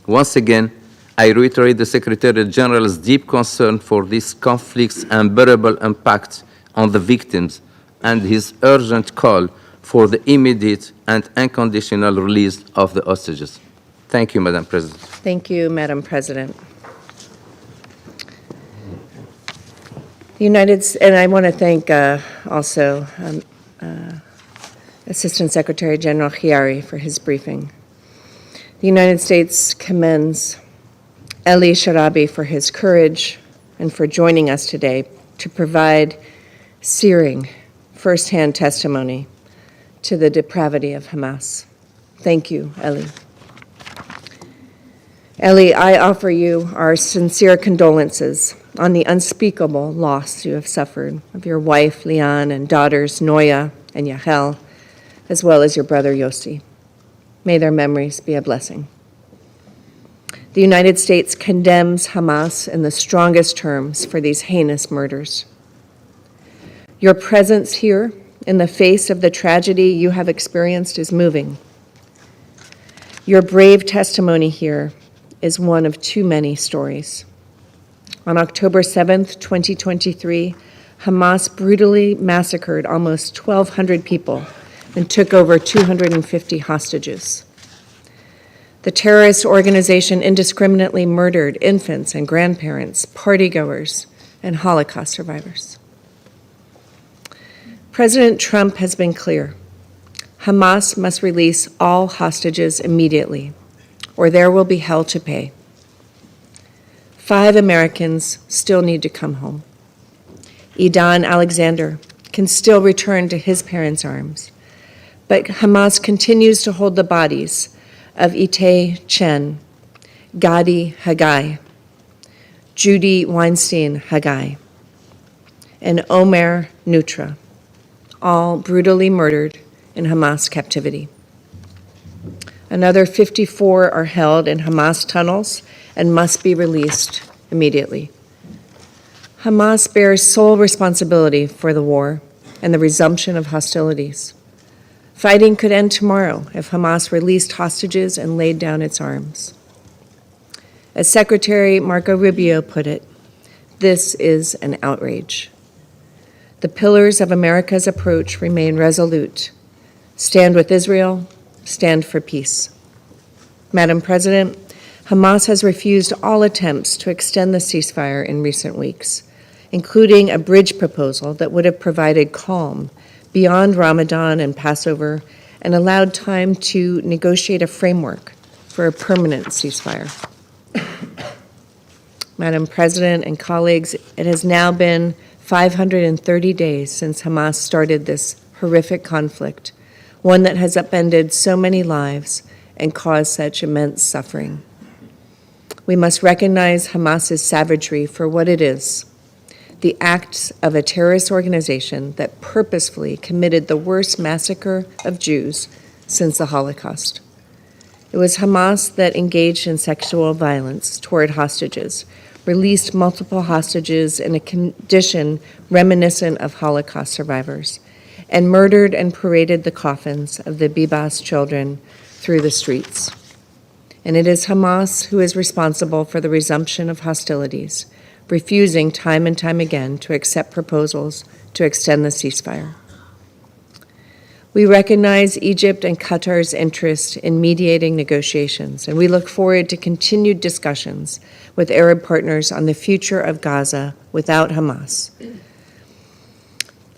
Once again, I reiterate the Secretary General's deep concern for this conflict's unbearable impact on the victims and his urgent call for the immediate and unconditional release of the hostages. Thank you, Madam President. Thank you, Madam President. And I want to thank also Assistant Secretary General Khiari for his briefing. The United States commends Eli Sharabi for his courage and for joining us today to provide searing firsthand testimony to the depravity of Hamas. Thank you, Eli. Eli, I offer you our sincere condolences on the unspeakable loss you have suffered of your wife, Lian, and daughters, Noya and Yahel, as well as your brother, Yossi. May their memories be a blessing. The United States condemns Hamas in the strongest terms for these heinous murders. Your presence here in the face of the tragedy you have experienced is moving. Your brave testimony here is one of too many stories. On October 7th, 2023, Hamas brutally massacred almost 1,200 people and took over 250 hostages. The terrorist organization indiscriminately murdered infants and grandparents, partygoers, and Holocaust survivors. President Trump has been clear. Hamas must release all hostages immediately, or there will be hell to pay. 5 Americans still need to come home. Idan Alexander can still return to his parents' arms, but Hamas continues to hold the bodies of Itay Chen, Gadi Haggai, Judy Weinstein Haggai, and Omer Nutra, all brutally murdered in Hamas captivity. Another 54 are held in Hamas tunnels and must be released immediately. Hamas bears sole responsibility for the war and the resumption of hostilities. Fighting could end tomorrow if Hamas released hostages and laid down its arms. As Secretary Marco Rubio put it, this is an outrage. The pillars of America's approach remain resolute. Stand with Israel, stand for peace. Madam President, Hamas has refused all attempts to extend the ceasefire in recent weeks, including a bridge proposal that would have provided calm beyond Ramadan and Passover and allowed time to negotiate a framework for a permanent ceasefire. Madam President and colleagues, it has now been 530 days since Hamas started this horrific conflict, one that has upended so many lives and caused such immense suffering. We must recognize Hamas's savagery for what it is, the acts of a terrorist organization that purposefully committed the worst massacre of Jews since the Holocaust. It was Hamas that engaged in sexual violence toward hostages, released multiple hostages in a condition reminiscent of Holocaust survivors, and murdered and paraded the coffins of the Bibas children through the streets. And it is Hamas who is responsible for the resumption of hostilities, refusing time and time again to accept proposals to extend the ceasefire. We recognize Egypt and Qatar's interest in mediating negotiations, and we look forward to continued discussions with Arab partners on the future of Gaza without Hamas.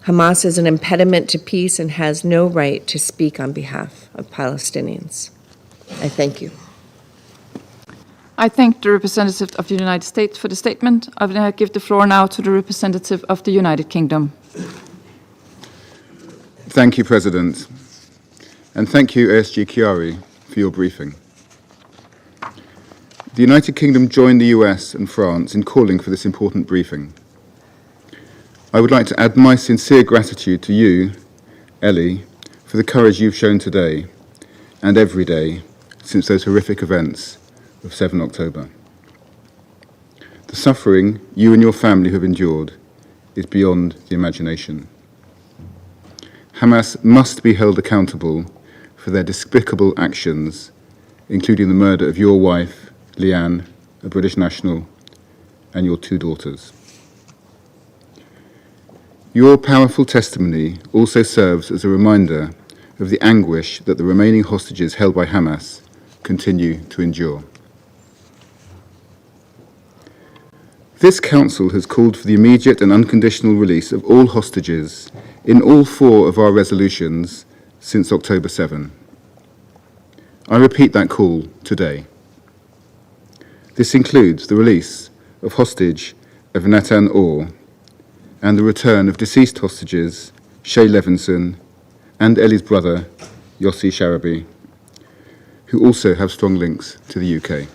Hamas is an impediment to peace and has no right to speak on behalf of Palestinians. I thank you. I thank the representative of the United States for the statement. I will give the floor now to the representative of the United Kingdom. Thank you, President. And thank you, ASG Chiari, for your briefing. The United Kingdom joined the US and France in calling for this important briefing. I would like to add my sincere gratitude to you, Eli, for the courage you've shown today and every day since those horrific events of 7 October. The suffering you and your family have endured is beyond the imagination. Hamas must be held accountable for their despicable actions, including the murder of your wife, Leanne, a British national, and your 2 daughters. Your powerful testimony also serves as a reminder of the anguish that the remaining hostages held by Hamas continue to endure. This Council has called for the immediate and unconditional release of all hostages in all 4 of our resolutions since October 7. I repeat that call today. This includes the release of hostage of Nathan Orr and the return of deceased hostages Shay Levinson and Eli's brother Yossi Sharabi, who also have strong links to the UK.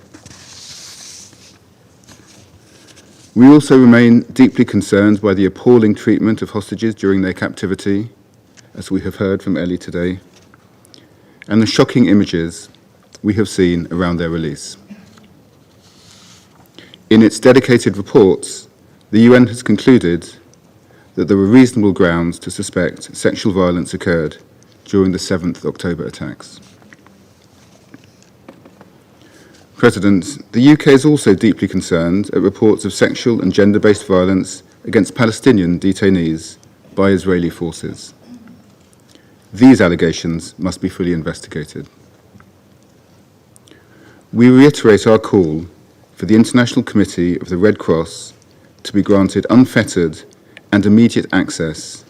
We also remain deeply concerned by the appalling treatment of hostages during their captivity, as we have heard from Eli today, and the shocking images we have seen around their release. In its dedicated reports, the UN has concluded that there were reasonable grounds to suspect sexual violence occurred during the 7th October attacks. President, the UK is also deeply concerned at reports of sexual and gender-based violence against Palestinian detainees by Israeli forces. These allegations must be fully investigated. We reiterate our call for the International Committee of the Red Cross to be granted unfettered and immediate access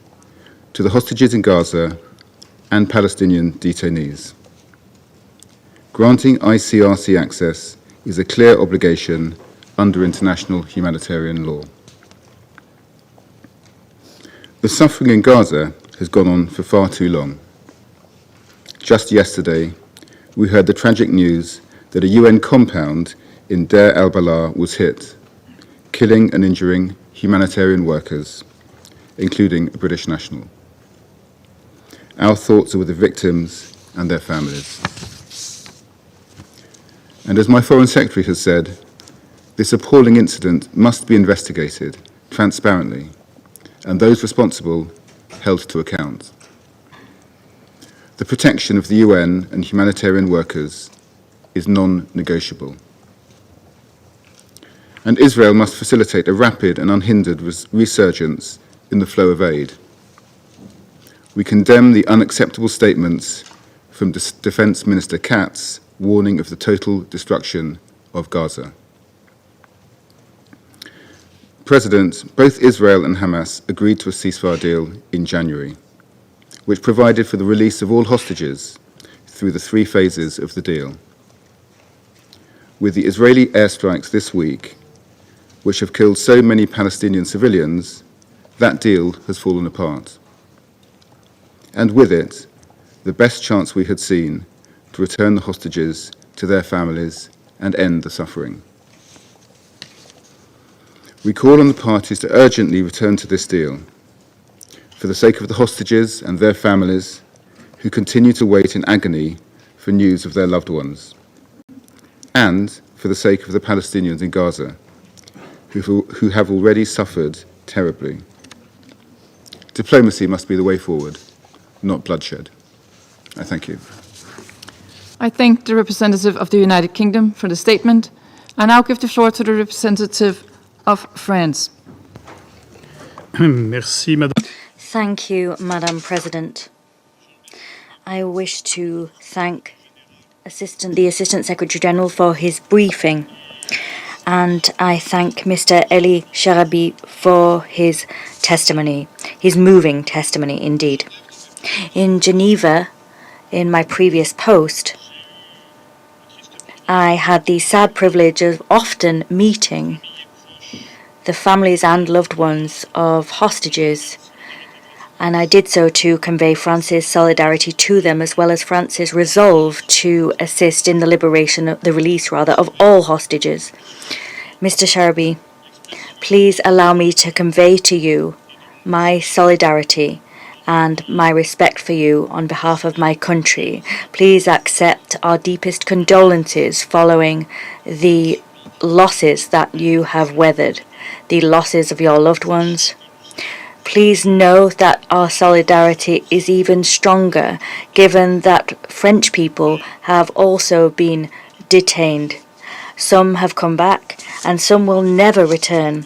to the hostages in Gaza and Palestinian detainees. Granting ICRC access is a clear obligation under international humanitarian law. The suffering in Gaza has gone on for far too long. Just yesterday, we heard the tragic news that a UN compound in Deir al-Balah was hit, killing and injuring humanitarian workers, including a British national. Our thoughts are with the victims and their families. And as my Foreign Secretary has said, this appalling incident must be investigated transparently, and those responsible held to account. The protection of the UN and humanitarian workers is non-negotiable. And Israel must facilitate a rapid and unhindered resurgence in the flow of aid. We condemn the unacceptable statements from Defence Minister Katz warning of the total destruction of Gaza. President, both Israel and Hamas agreed to a ceasefire deal in January, which provided for the release of all hostages through the 3 phases of the deal. With the Israeli airstrikes this week, which have killed so many Palestinian civilians, that deal has fallen apart. And with it, the best chance we had seen to return the hostages to their families and end the suffering. We call on the parties to urgently return to this deal, for the sake of the hostages and their families who continue to wait in agony for news of their loved ones, and for the sake of the Palestinians in Gaza, who have already suffered terribly. Diplomacy must be the way forward, not bloodshed. I thank you. I thank the representative of the United Kingdom for the statement. I now give the floor to the representative of France. Merci, Madame. Thank you, Madam President. I wish to thank the Assistant Secretary General for his briefing, and I thank Mr. Eli Sharabi for his testimony, his moving testimony indeed. In Geneva, in my previous post, I had the sad privilege of often meeting the families and loved ones of hostages, and I did so to convey France's solidarity to them, as well as France's resolve to assist in the release of all hostages. Mr. Sharabi, please allow me to convey to you my solidarity and my respect for you on behalf of my country. Please accept our deepest condolences following the losses that you have weathered, the losses of your loved ones. Please know that our solidarity is even stronger, given that French people have also been detained. Some have come back, and some will never return.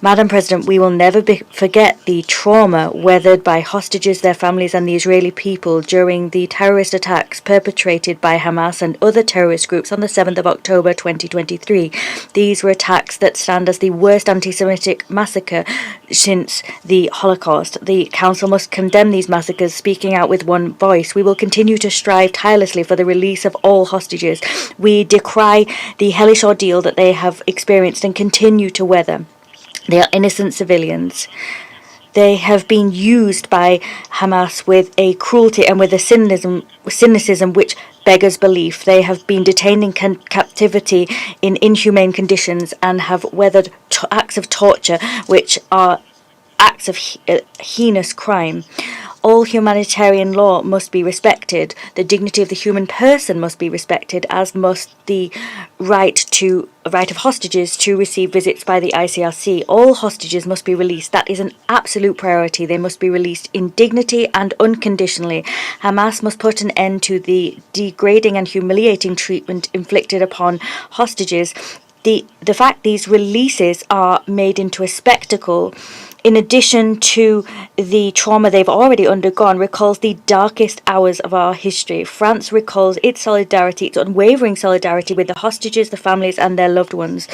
Madam President, we will never forget the trauma weathered by hostages, their families, and the Israeli people during the terrorist attacks perpetrated by Hamas and other terrorist groups on the 7th of October 2023. These were attacks that stand as the worst anti-Semitic massacre since the Holocaust. The Council must condemn these massacres, speaking out with one voice. We will continue to strive tirelessly for the release of all hostages. We decry the hellish ordeal that they have experienced and continue to weather. They are innocent civilians. They have been used by Hamas with a cruelty and with a cynicism which beggars belief. They have been detained in captivity in inhumane conditions and have weathered acts of torture which are acts of heinous crime. All humanitarian law must be respected. The dignity of the human person must be respected, as must the right of hostages to receive visits by the ICRC. All hostages must be released. That is an absolute priority. They must be released in dignity and unconditionally. Hamas must put an end to the degrading and humiliating treatment inflicted upon hostages. The fact these releases are made into a spectacle, in addition to the trauma they've already undergone, recalls the darkest hours of our history. France recalls its solidarity, its unwavering solidarity with the hostages, the families, and their loved ones.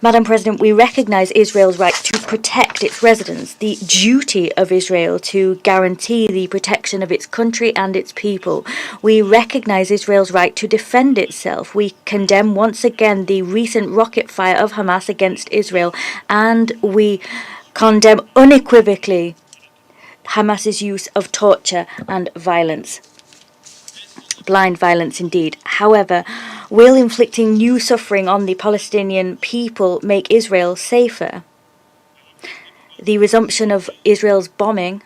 Madam President, we recognise Israel's right to protect its residents, the duty of Israel to guarantee the protection of its country and its people. We recognise Israel's right to defend itself. We condemn once again the recent rocket fire of Hamas against Israel, and we condemn unequivocally Hamas's use of torture and violence. Blind violence indeed. However, will inflicting new suffering on the Palestinian people make Israel safer? The resumption of Israel's bombing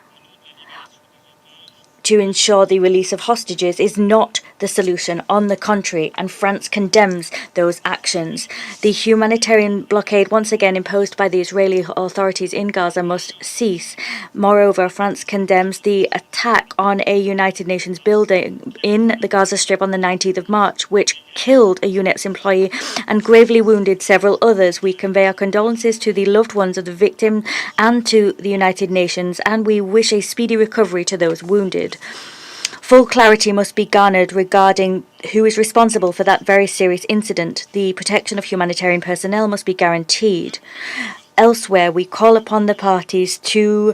to ensure the release of hostages is not the solution. On the contrary, and France condemns those actions. The humanitarian blockade once again imposed by the Israeli authorities in Gaza must cease. Moreover, France condemns the attack on a United Nations building in the Gaza Strip on the 19th of March, which killed a UNETS employee and gravely wounded several others. We convey our condolences to the loved ones of the victim and to the United Nations, and we wish a speedy recovery to those wounded. Full clarity must be garnered regarding who is responsible for that very serious incident. The protection of humanitarian personnel must be guaranteed. Elsewhere, we call upon the parties to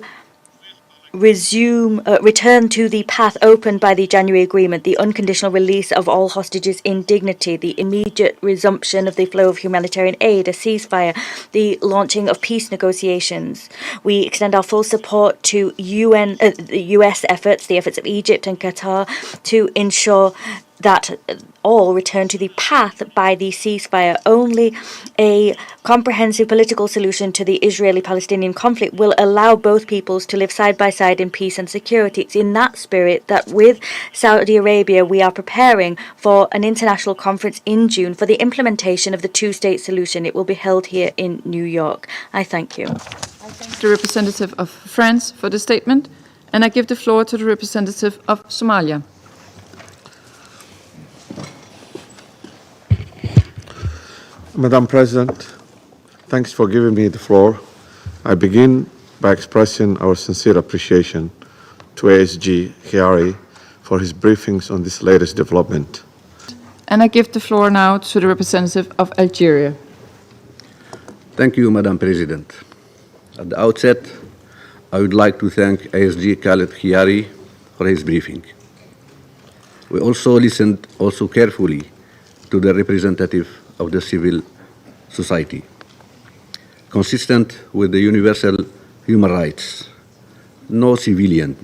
return to the path opened by the January agreement, the unconditional release of all hostages in dignity, the immediate resumption of the flow of humanitarian aid, a ceasefire, the launching of peace negotiations. We extend our full support to the US efforts, the efforts of Egypt and Qatar, to ensure that all return to the path by the ceasefire. Only a comprehensive political solution to the Israeli-Palestinian conflict will allow both peoples to live side by side in peace and security. It's in that spirit that with Saudi Arabia we are preparing for an international conference in June for the implementation of the two-state solution. It will be held here in New York. I thank you. I thank the representative of France for the statement, and I give the floor to the representative of Somalia. Madam President, thanks for giving me the floor. I begin by expressing our sincere appreciation to ASG Khiari for his briefings on this latest development. And I give the floor now to the representative of Algeria. Thank you, Madam President. At the outset, I would like to thank ASG Khaled Khiari for his briefing. We also listened carefully to the representative of the civil society. Consistent with the universal human rights, no civilian,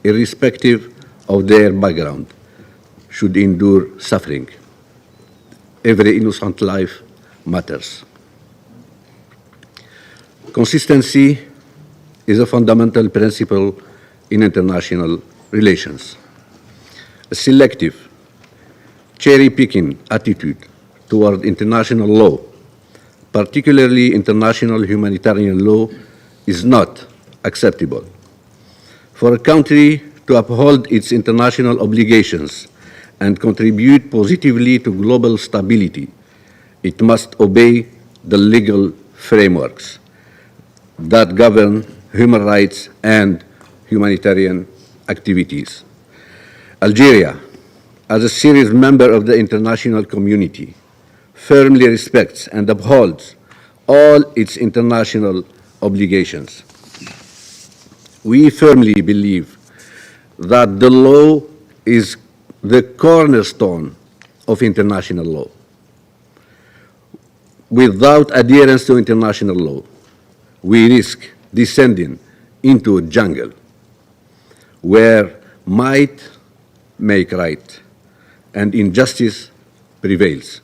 irrespective of their background, should endure suffering. Every innocent life matters. Consistency is a fundamental principle in international relations. A selective, cherry-picking attitude toward international law, particularly international humanitarian law, is not acceptable. For a country to uphold its international obligations and contribute positively to global stability, it must obey the legal frameworks that govern human rights and humanitarian activities. Algeria, as a serious member of the international community, firmly respects and upholds all its international obligations. We firmly believe that the law is the cornerstone of international law. Without adherence to international law, we risk descending into a jungle where might make right and injustice prevails.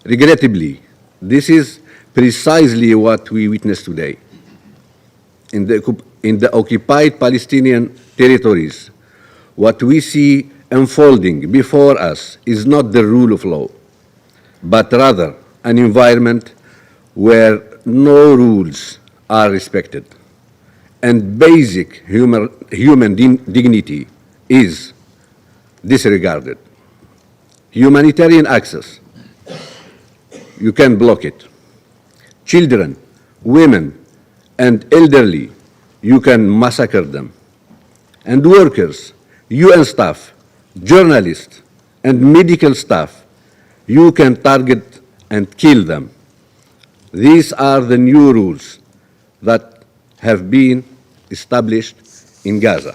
Regrettably, this is precisely what we witness today. In the occupied Palestinian territories, what we see unfolding before us is not the rule of law, but rather an environment where no rules are respected and basic human dignity is disregarded. Humanitarian access, you can block it. Children, women, and elderly, you can massacre them. And workers, UN staff, journalists, and medical staff, you can target and kill them. These are the new rules that have been established in Gaza.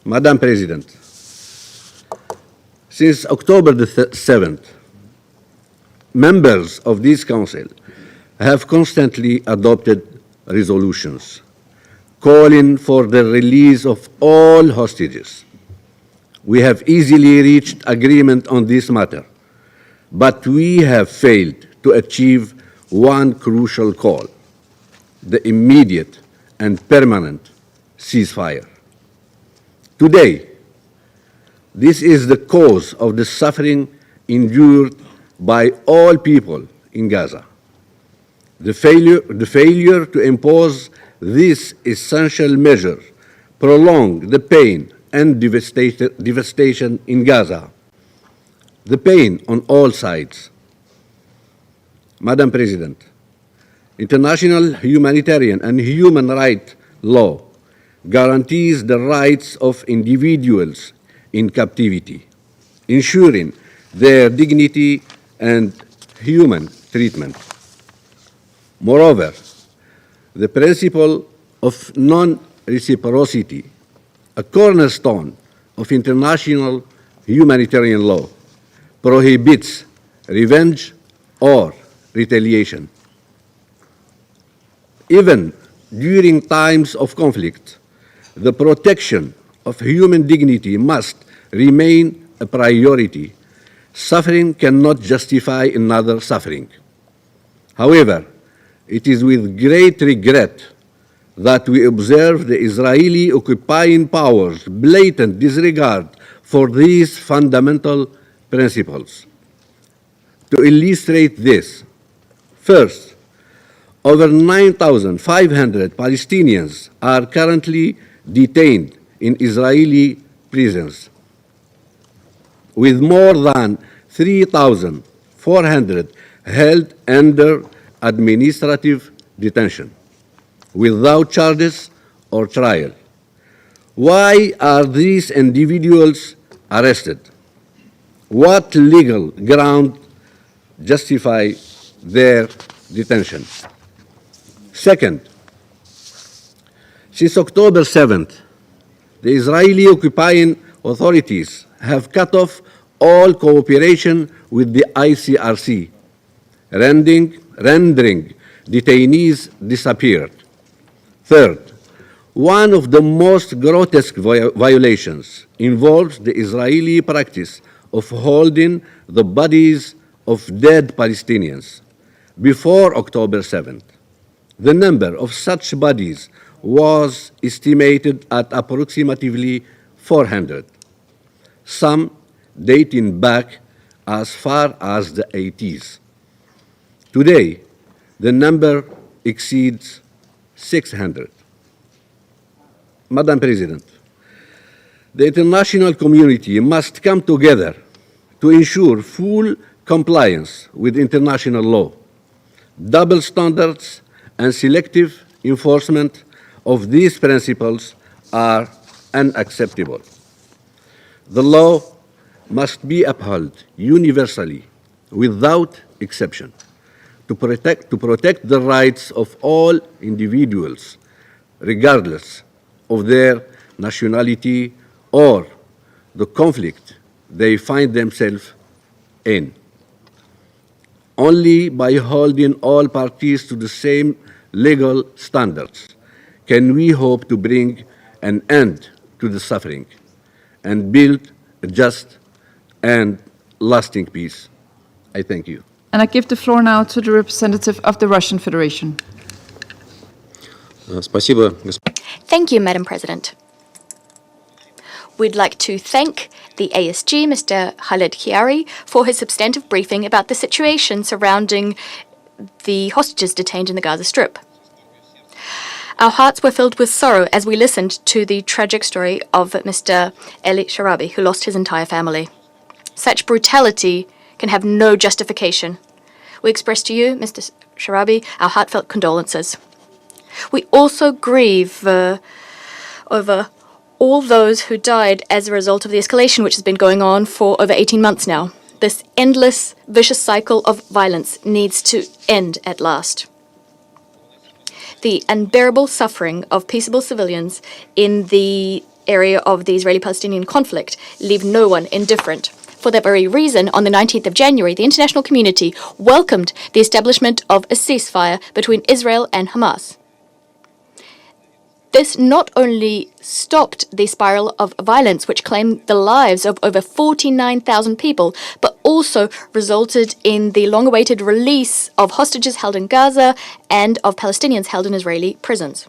Madam President, since October the 7th, members of this Council have constantly adopted resolutions calling for the release of all hostages. We have easily reached agreement on this matter, but we have failed to achieve one crucial call: the immediate and permanent ceasefire. Today, this is the cause of the suffering endured by all people in Gaza. The failure to impose this essential measure prolonged the pain and devastation in Gaza, the pain on all sides. Madam President, international humanitarian and human rights law guarantees the rights of individuals in captivity, ensuring their dignity and human treatment. Moreover, the principle of non-reciprocity, a cornerstone of international humanitarian law, prohibits revenge or retaliation. Even during times of conflict, the protection of human dignity must remain a priority. Suffering cannot justify another suffering. However, it is with great regret that we observe the Israeli occupying powers' blatant disregard for these fundamental principles. To illustrate this, first, over 9,500 Palestinians are currently detained in Israeli prisons, with more than 3,400 held under administrative detention, without charges or trial. Why are these individuals arrested? What legal ground justify their detention? Second, since October 7th, the Israeli occupying authorities have cut off all cooperation with the ICRC, rendering detainees disappeared. Third, one of the most grotesque violations involves the Israeli practice of holding the bodies of dead Palestinians. Before October 7th, the number of such bodies was estimated at approximately 400, some dating back as far as the 80s. Today, the number exceeds 600. Madam President, the international community must come together to ensure full compliance with international law. Double standards and selective enforcement of these principles are unacceptable. The law must be upheld universally, without exception, to protect the rights of all individuals, regardless of their nationality or the conflict they find themselves in. Only by holding all parties to the same legal standards can we hope to bring an end to the suffering and build a just and lasting peace. I thank you. And I give the floor now to the representative of the Russian Federation. Спасибо, Thank you, Madam President. We'd like to thank the ASG, Mr. Khaled Khiari, for his substantive briefing about the situation surrounding the hostages detained in the Gaza Strip. Our hearts were filled with sorrow as we listened to the tragic story of Mr. Eli Sharabi, who lost his entire family. Such brutality can have no justification. We express to you, Mr. Sharabi, our heartfelt condolences. We also grieve over all those who died as a result of the escalation which has been going on for over 18 months now. This endless, vicious cycle of violence needs to end at last. The unbearable suffering of peaceable civilians in the area of the Israeli-Palestinian conflict leave no one indifferent. For that very reason, on the 19th of January, the international community welcomed the establishment of a ceasefire between Israel and Hamas. This not only stopped the spiral of violence, which claimed the lives of over 49,000 people, but also resulted in the long-awaited release of hostages held in Gaza and of Palestinians held in Israeli prisons.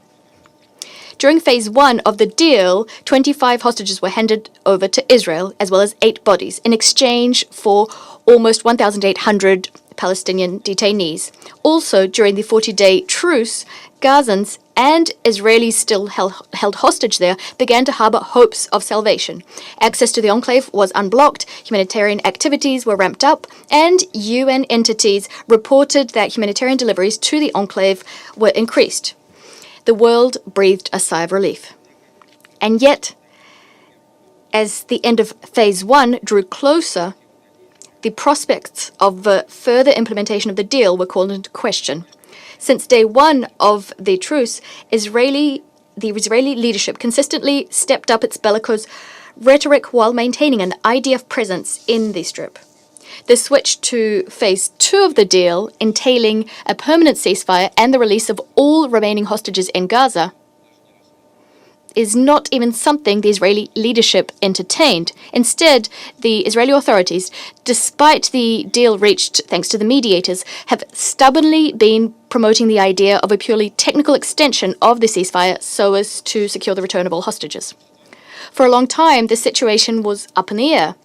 During phase 1 of the deal, 25 hostages were handed over to Israel, as well as 8 bodies, in exchange for almost 1,800 Palestinian detainees. Also, during the 40-day truce, Gazans and Israelis still held hostage there began to harbor hopes of salvation. Access to the enclave was unblocked, humanitarian activities were ramped up, and UN entities reported that humanitarian deliveries to the enclave were increased. The world breathed a sigh of relief. And yet, as the end of phase 1 drew closer, the prospects of further implementation of the deal were called into question. Since day 1 of the truce, the Israeli leadership consistently stepped up its bellicose rhetoric while maintaining an IDF presence in the Strip. The switch to phase 2 of the deal, entailing a permanent ceasefire and the release of all remaining hostages in Gaza, is not even something the Israeli leadership entertained. Instead, the Israeli authorities, despite the deal reached thanks to the mediators, have stubbornly been promoting the idea of a purely technical extension of the ceasefire so as to secure the return of all hostages. For a long time, this situation was up in the air.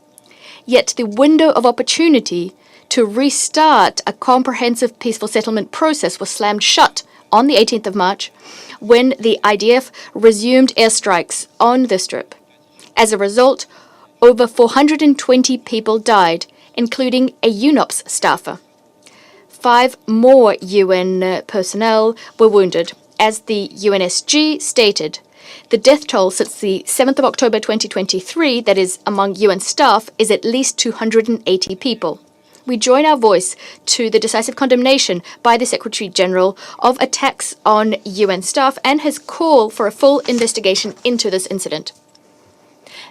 Yet the window of opportunity to restart a comprehensive peaceful settlement process was slammed shut on the 18th of March, when the IDF resumed airstrikes on the Strip. As a result, over 420 people died, including a UNOPS staffer. 5 more UN personnel were wounded. As the UNSC stated, the death toll since the 7th of October 2023, that is, among UN staff, is at least 280 people. We join our voice to the decisive condemnation by the Secretary General of attacks on UN staff and his call for a full investigation into this incident.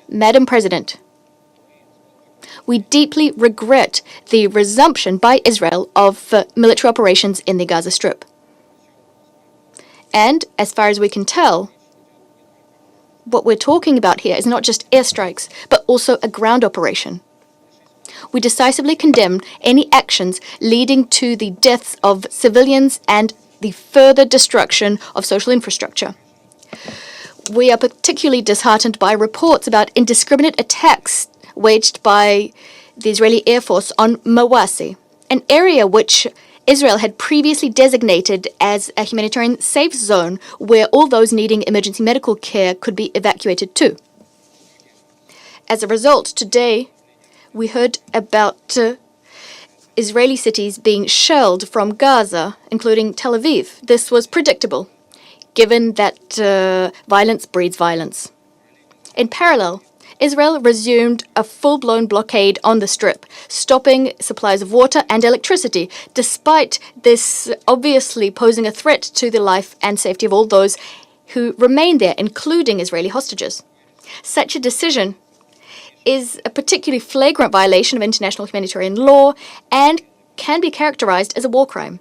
Madam President, we deeply regret the resumption by Israel of military operations in the Gaza Strip. And, as far as we can tell, what we're talking about here is not just airstrikes, but also a ground operation. We decisively condemn any actions leading to the deaths of civilians and the further destruction of social infrastructure. We are particularly disheartened by reports about indiscriminate attacks waged by the Israeli Air Force on Mawasi, an area which Israel had previously designated as a humanitarian safe zone where all those needing emergency medical care could be evacuated to. As a result, today, we heard about Israeli cities being shelled from Gaza, including Tel Aviv. This was predictable, given that violence breeds violence. In parallel, Israel resumed a full-blown blockade on the Strip, stopping supplies of water and electricity, despite this obviously posing a threat to the life and safety of all those who remain there, including Israeli hostages. Such a decision is a particularly flagrant violation of international humanitarian law and can be characterized as a war crime.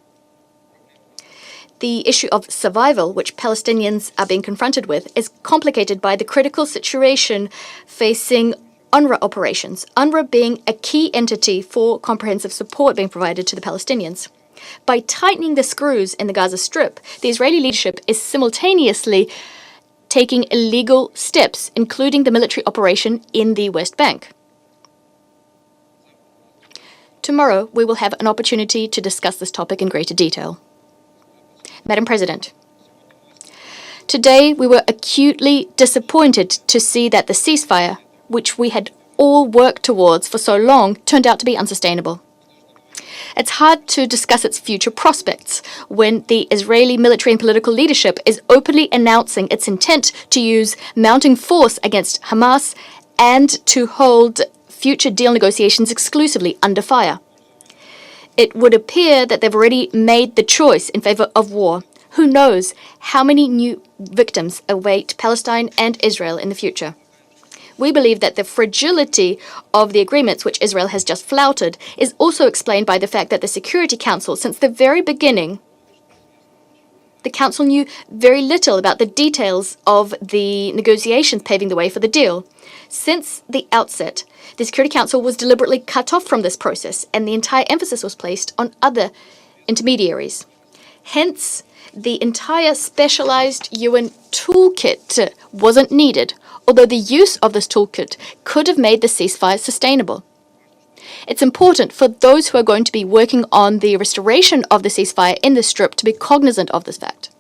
The issue of survival, which Palestinians are being confronted with, is complicated by the critical situation facing UNRWA operations, UNRWA being a key entity for comprehensive support being provided to the Palestinians. By tightening the screws in the Gaza Strip, the Israeli leadership is simultaneously taking illegal steps, including the military operation in the West Bank. Tomorrow, we will have an opportunity to discuss this topic in greater detail. Madam President, today we were acutely disappointed to see that the ceasefire, which we had all worked towards for so long, turned out to be unsustainable. It's hard to discuss its future prospects when the Israeli military and political leadership is openly announcing its intent to use mounting force against Hamas and to hold future deal negotiations exclusively under fire. It would appear that they've already made the choice in favor of war. Who knows how many new victims await Palestine and Israel in the future? We believe that the fragility of the agreements which Israel has just flouted is also explained by the fact that the Security Council, since the very beginning, the Council knew very little about the details of the negotiations paving the way for the deal. Since the outset, the Security Council was deliberately cut off from this process, and the entire emphasis was placed on other intermediaries. Hence, the entire specialized UN toolkit wasn't needed, although the use of this toolkit could have made the ceasefire sustainable. It's important for those who are going to be working on the restoration of the ceasefire in the Strip to be cognizant of this fact.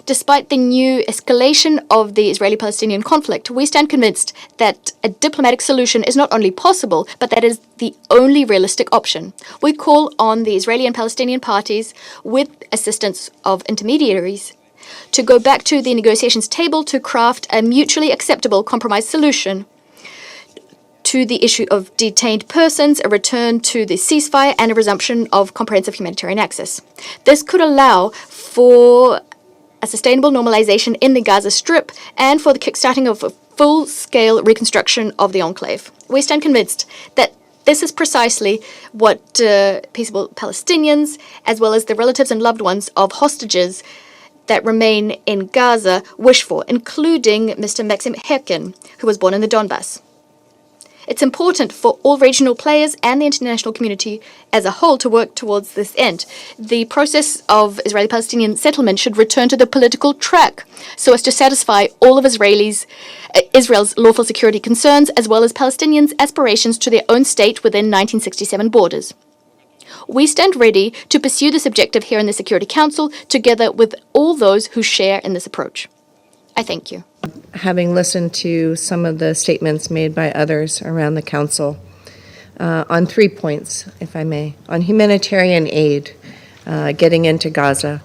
Despite the new escalation of the Israeli-Palestinian conflict, we stand convinced that a diplomatic solution is not only possible, but that is the only realistic option. We call on the Israeli and Palestinian parties, with assistance of intermediaries, to go back to the negotiations table to craft a mutually acceptable compromise solution to the issue of detained persons, a return to the ceasefire, and a resumption of comprehensive humanitarian access. This could allow for a sustainable normalization in the Gaza Strip and for the kickstarting of a full-scale reconstruction of the enclave. We stand convinced that this is precisely what peaceable Palestinians, as well as the relatives and loved ones of hostages that remain in Gaza, wish for, including Mr. Maxim Herkin, who was born in the Donbass. It's important for all regional players and the international community as a whole to work towards this end. The process of Israeli-Palestinian settlement should return to the political track so as to satisfy all of Israel's lawful security concerns, as well as Palestinians' aspirations to their own state within 1967 borders. We stand ready to pursue this objective here in the Security Council, together with all those who share in this approach. I thank you. Having listened to some of the statements made by others around the Council, on 3 points, if I may. On humanitarian aid, getting into Gaza,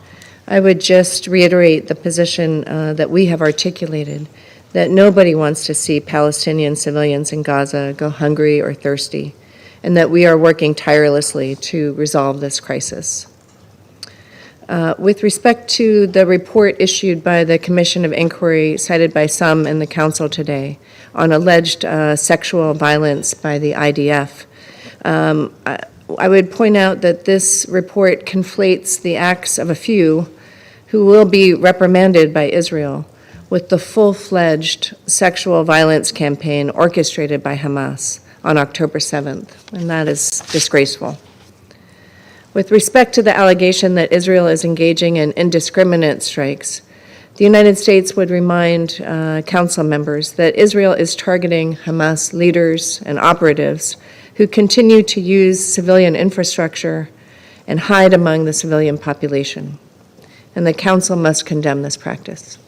I would just reiterate the position that we have articulated, that nobody wants to see Palestinian civilians in Gaza go hungry or thirsty, and that we are working tirelessly to resolve this crisis. With respect to the report issued by the Commission of Inquiry cited by some in the Council today on alleged sexual violence by the IDF, I would point out that this report conflates the acts of a few who will be reprimanded by Israel with the full-fledged sexual violence campaign orchestrated by Hamas on October 7th, and that is disgraceful. With respect to the allegation that Israel is engaging in indiscriminate strikes, the United States would remind Council members that Israel is targeting Hamas leaders and operatives who continue to use civilian infrastructure and hide among the civilian population. And the Council must condemn this practice.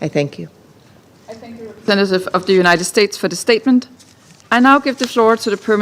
I thank you. I thank the representative of the United States for the statement. I now give the floor to the permanent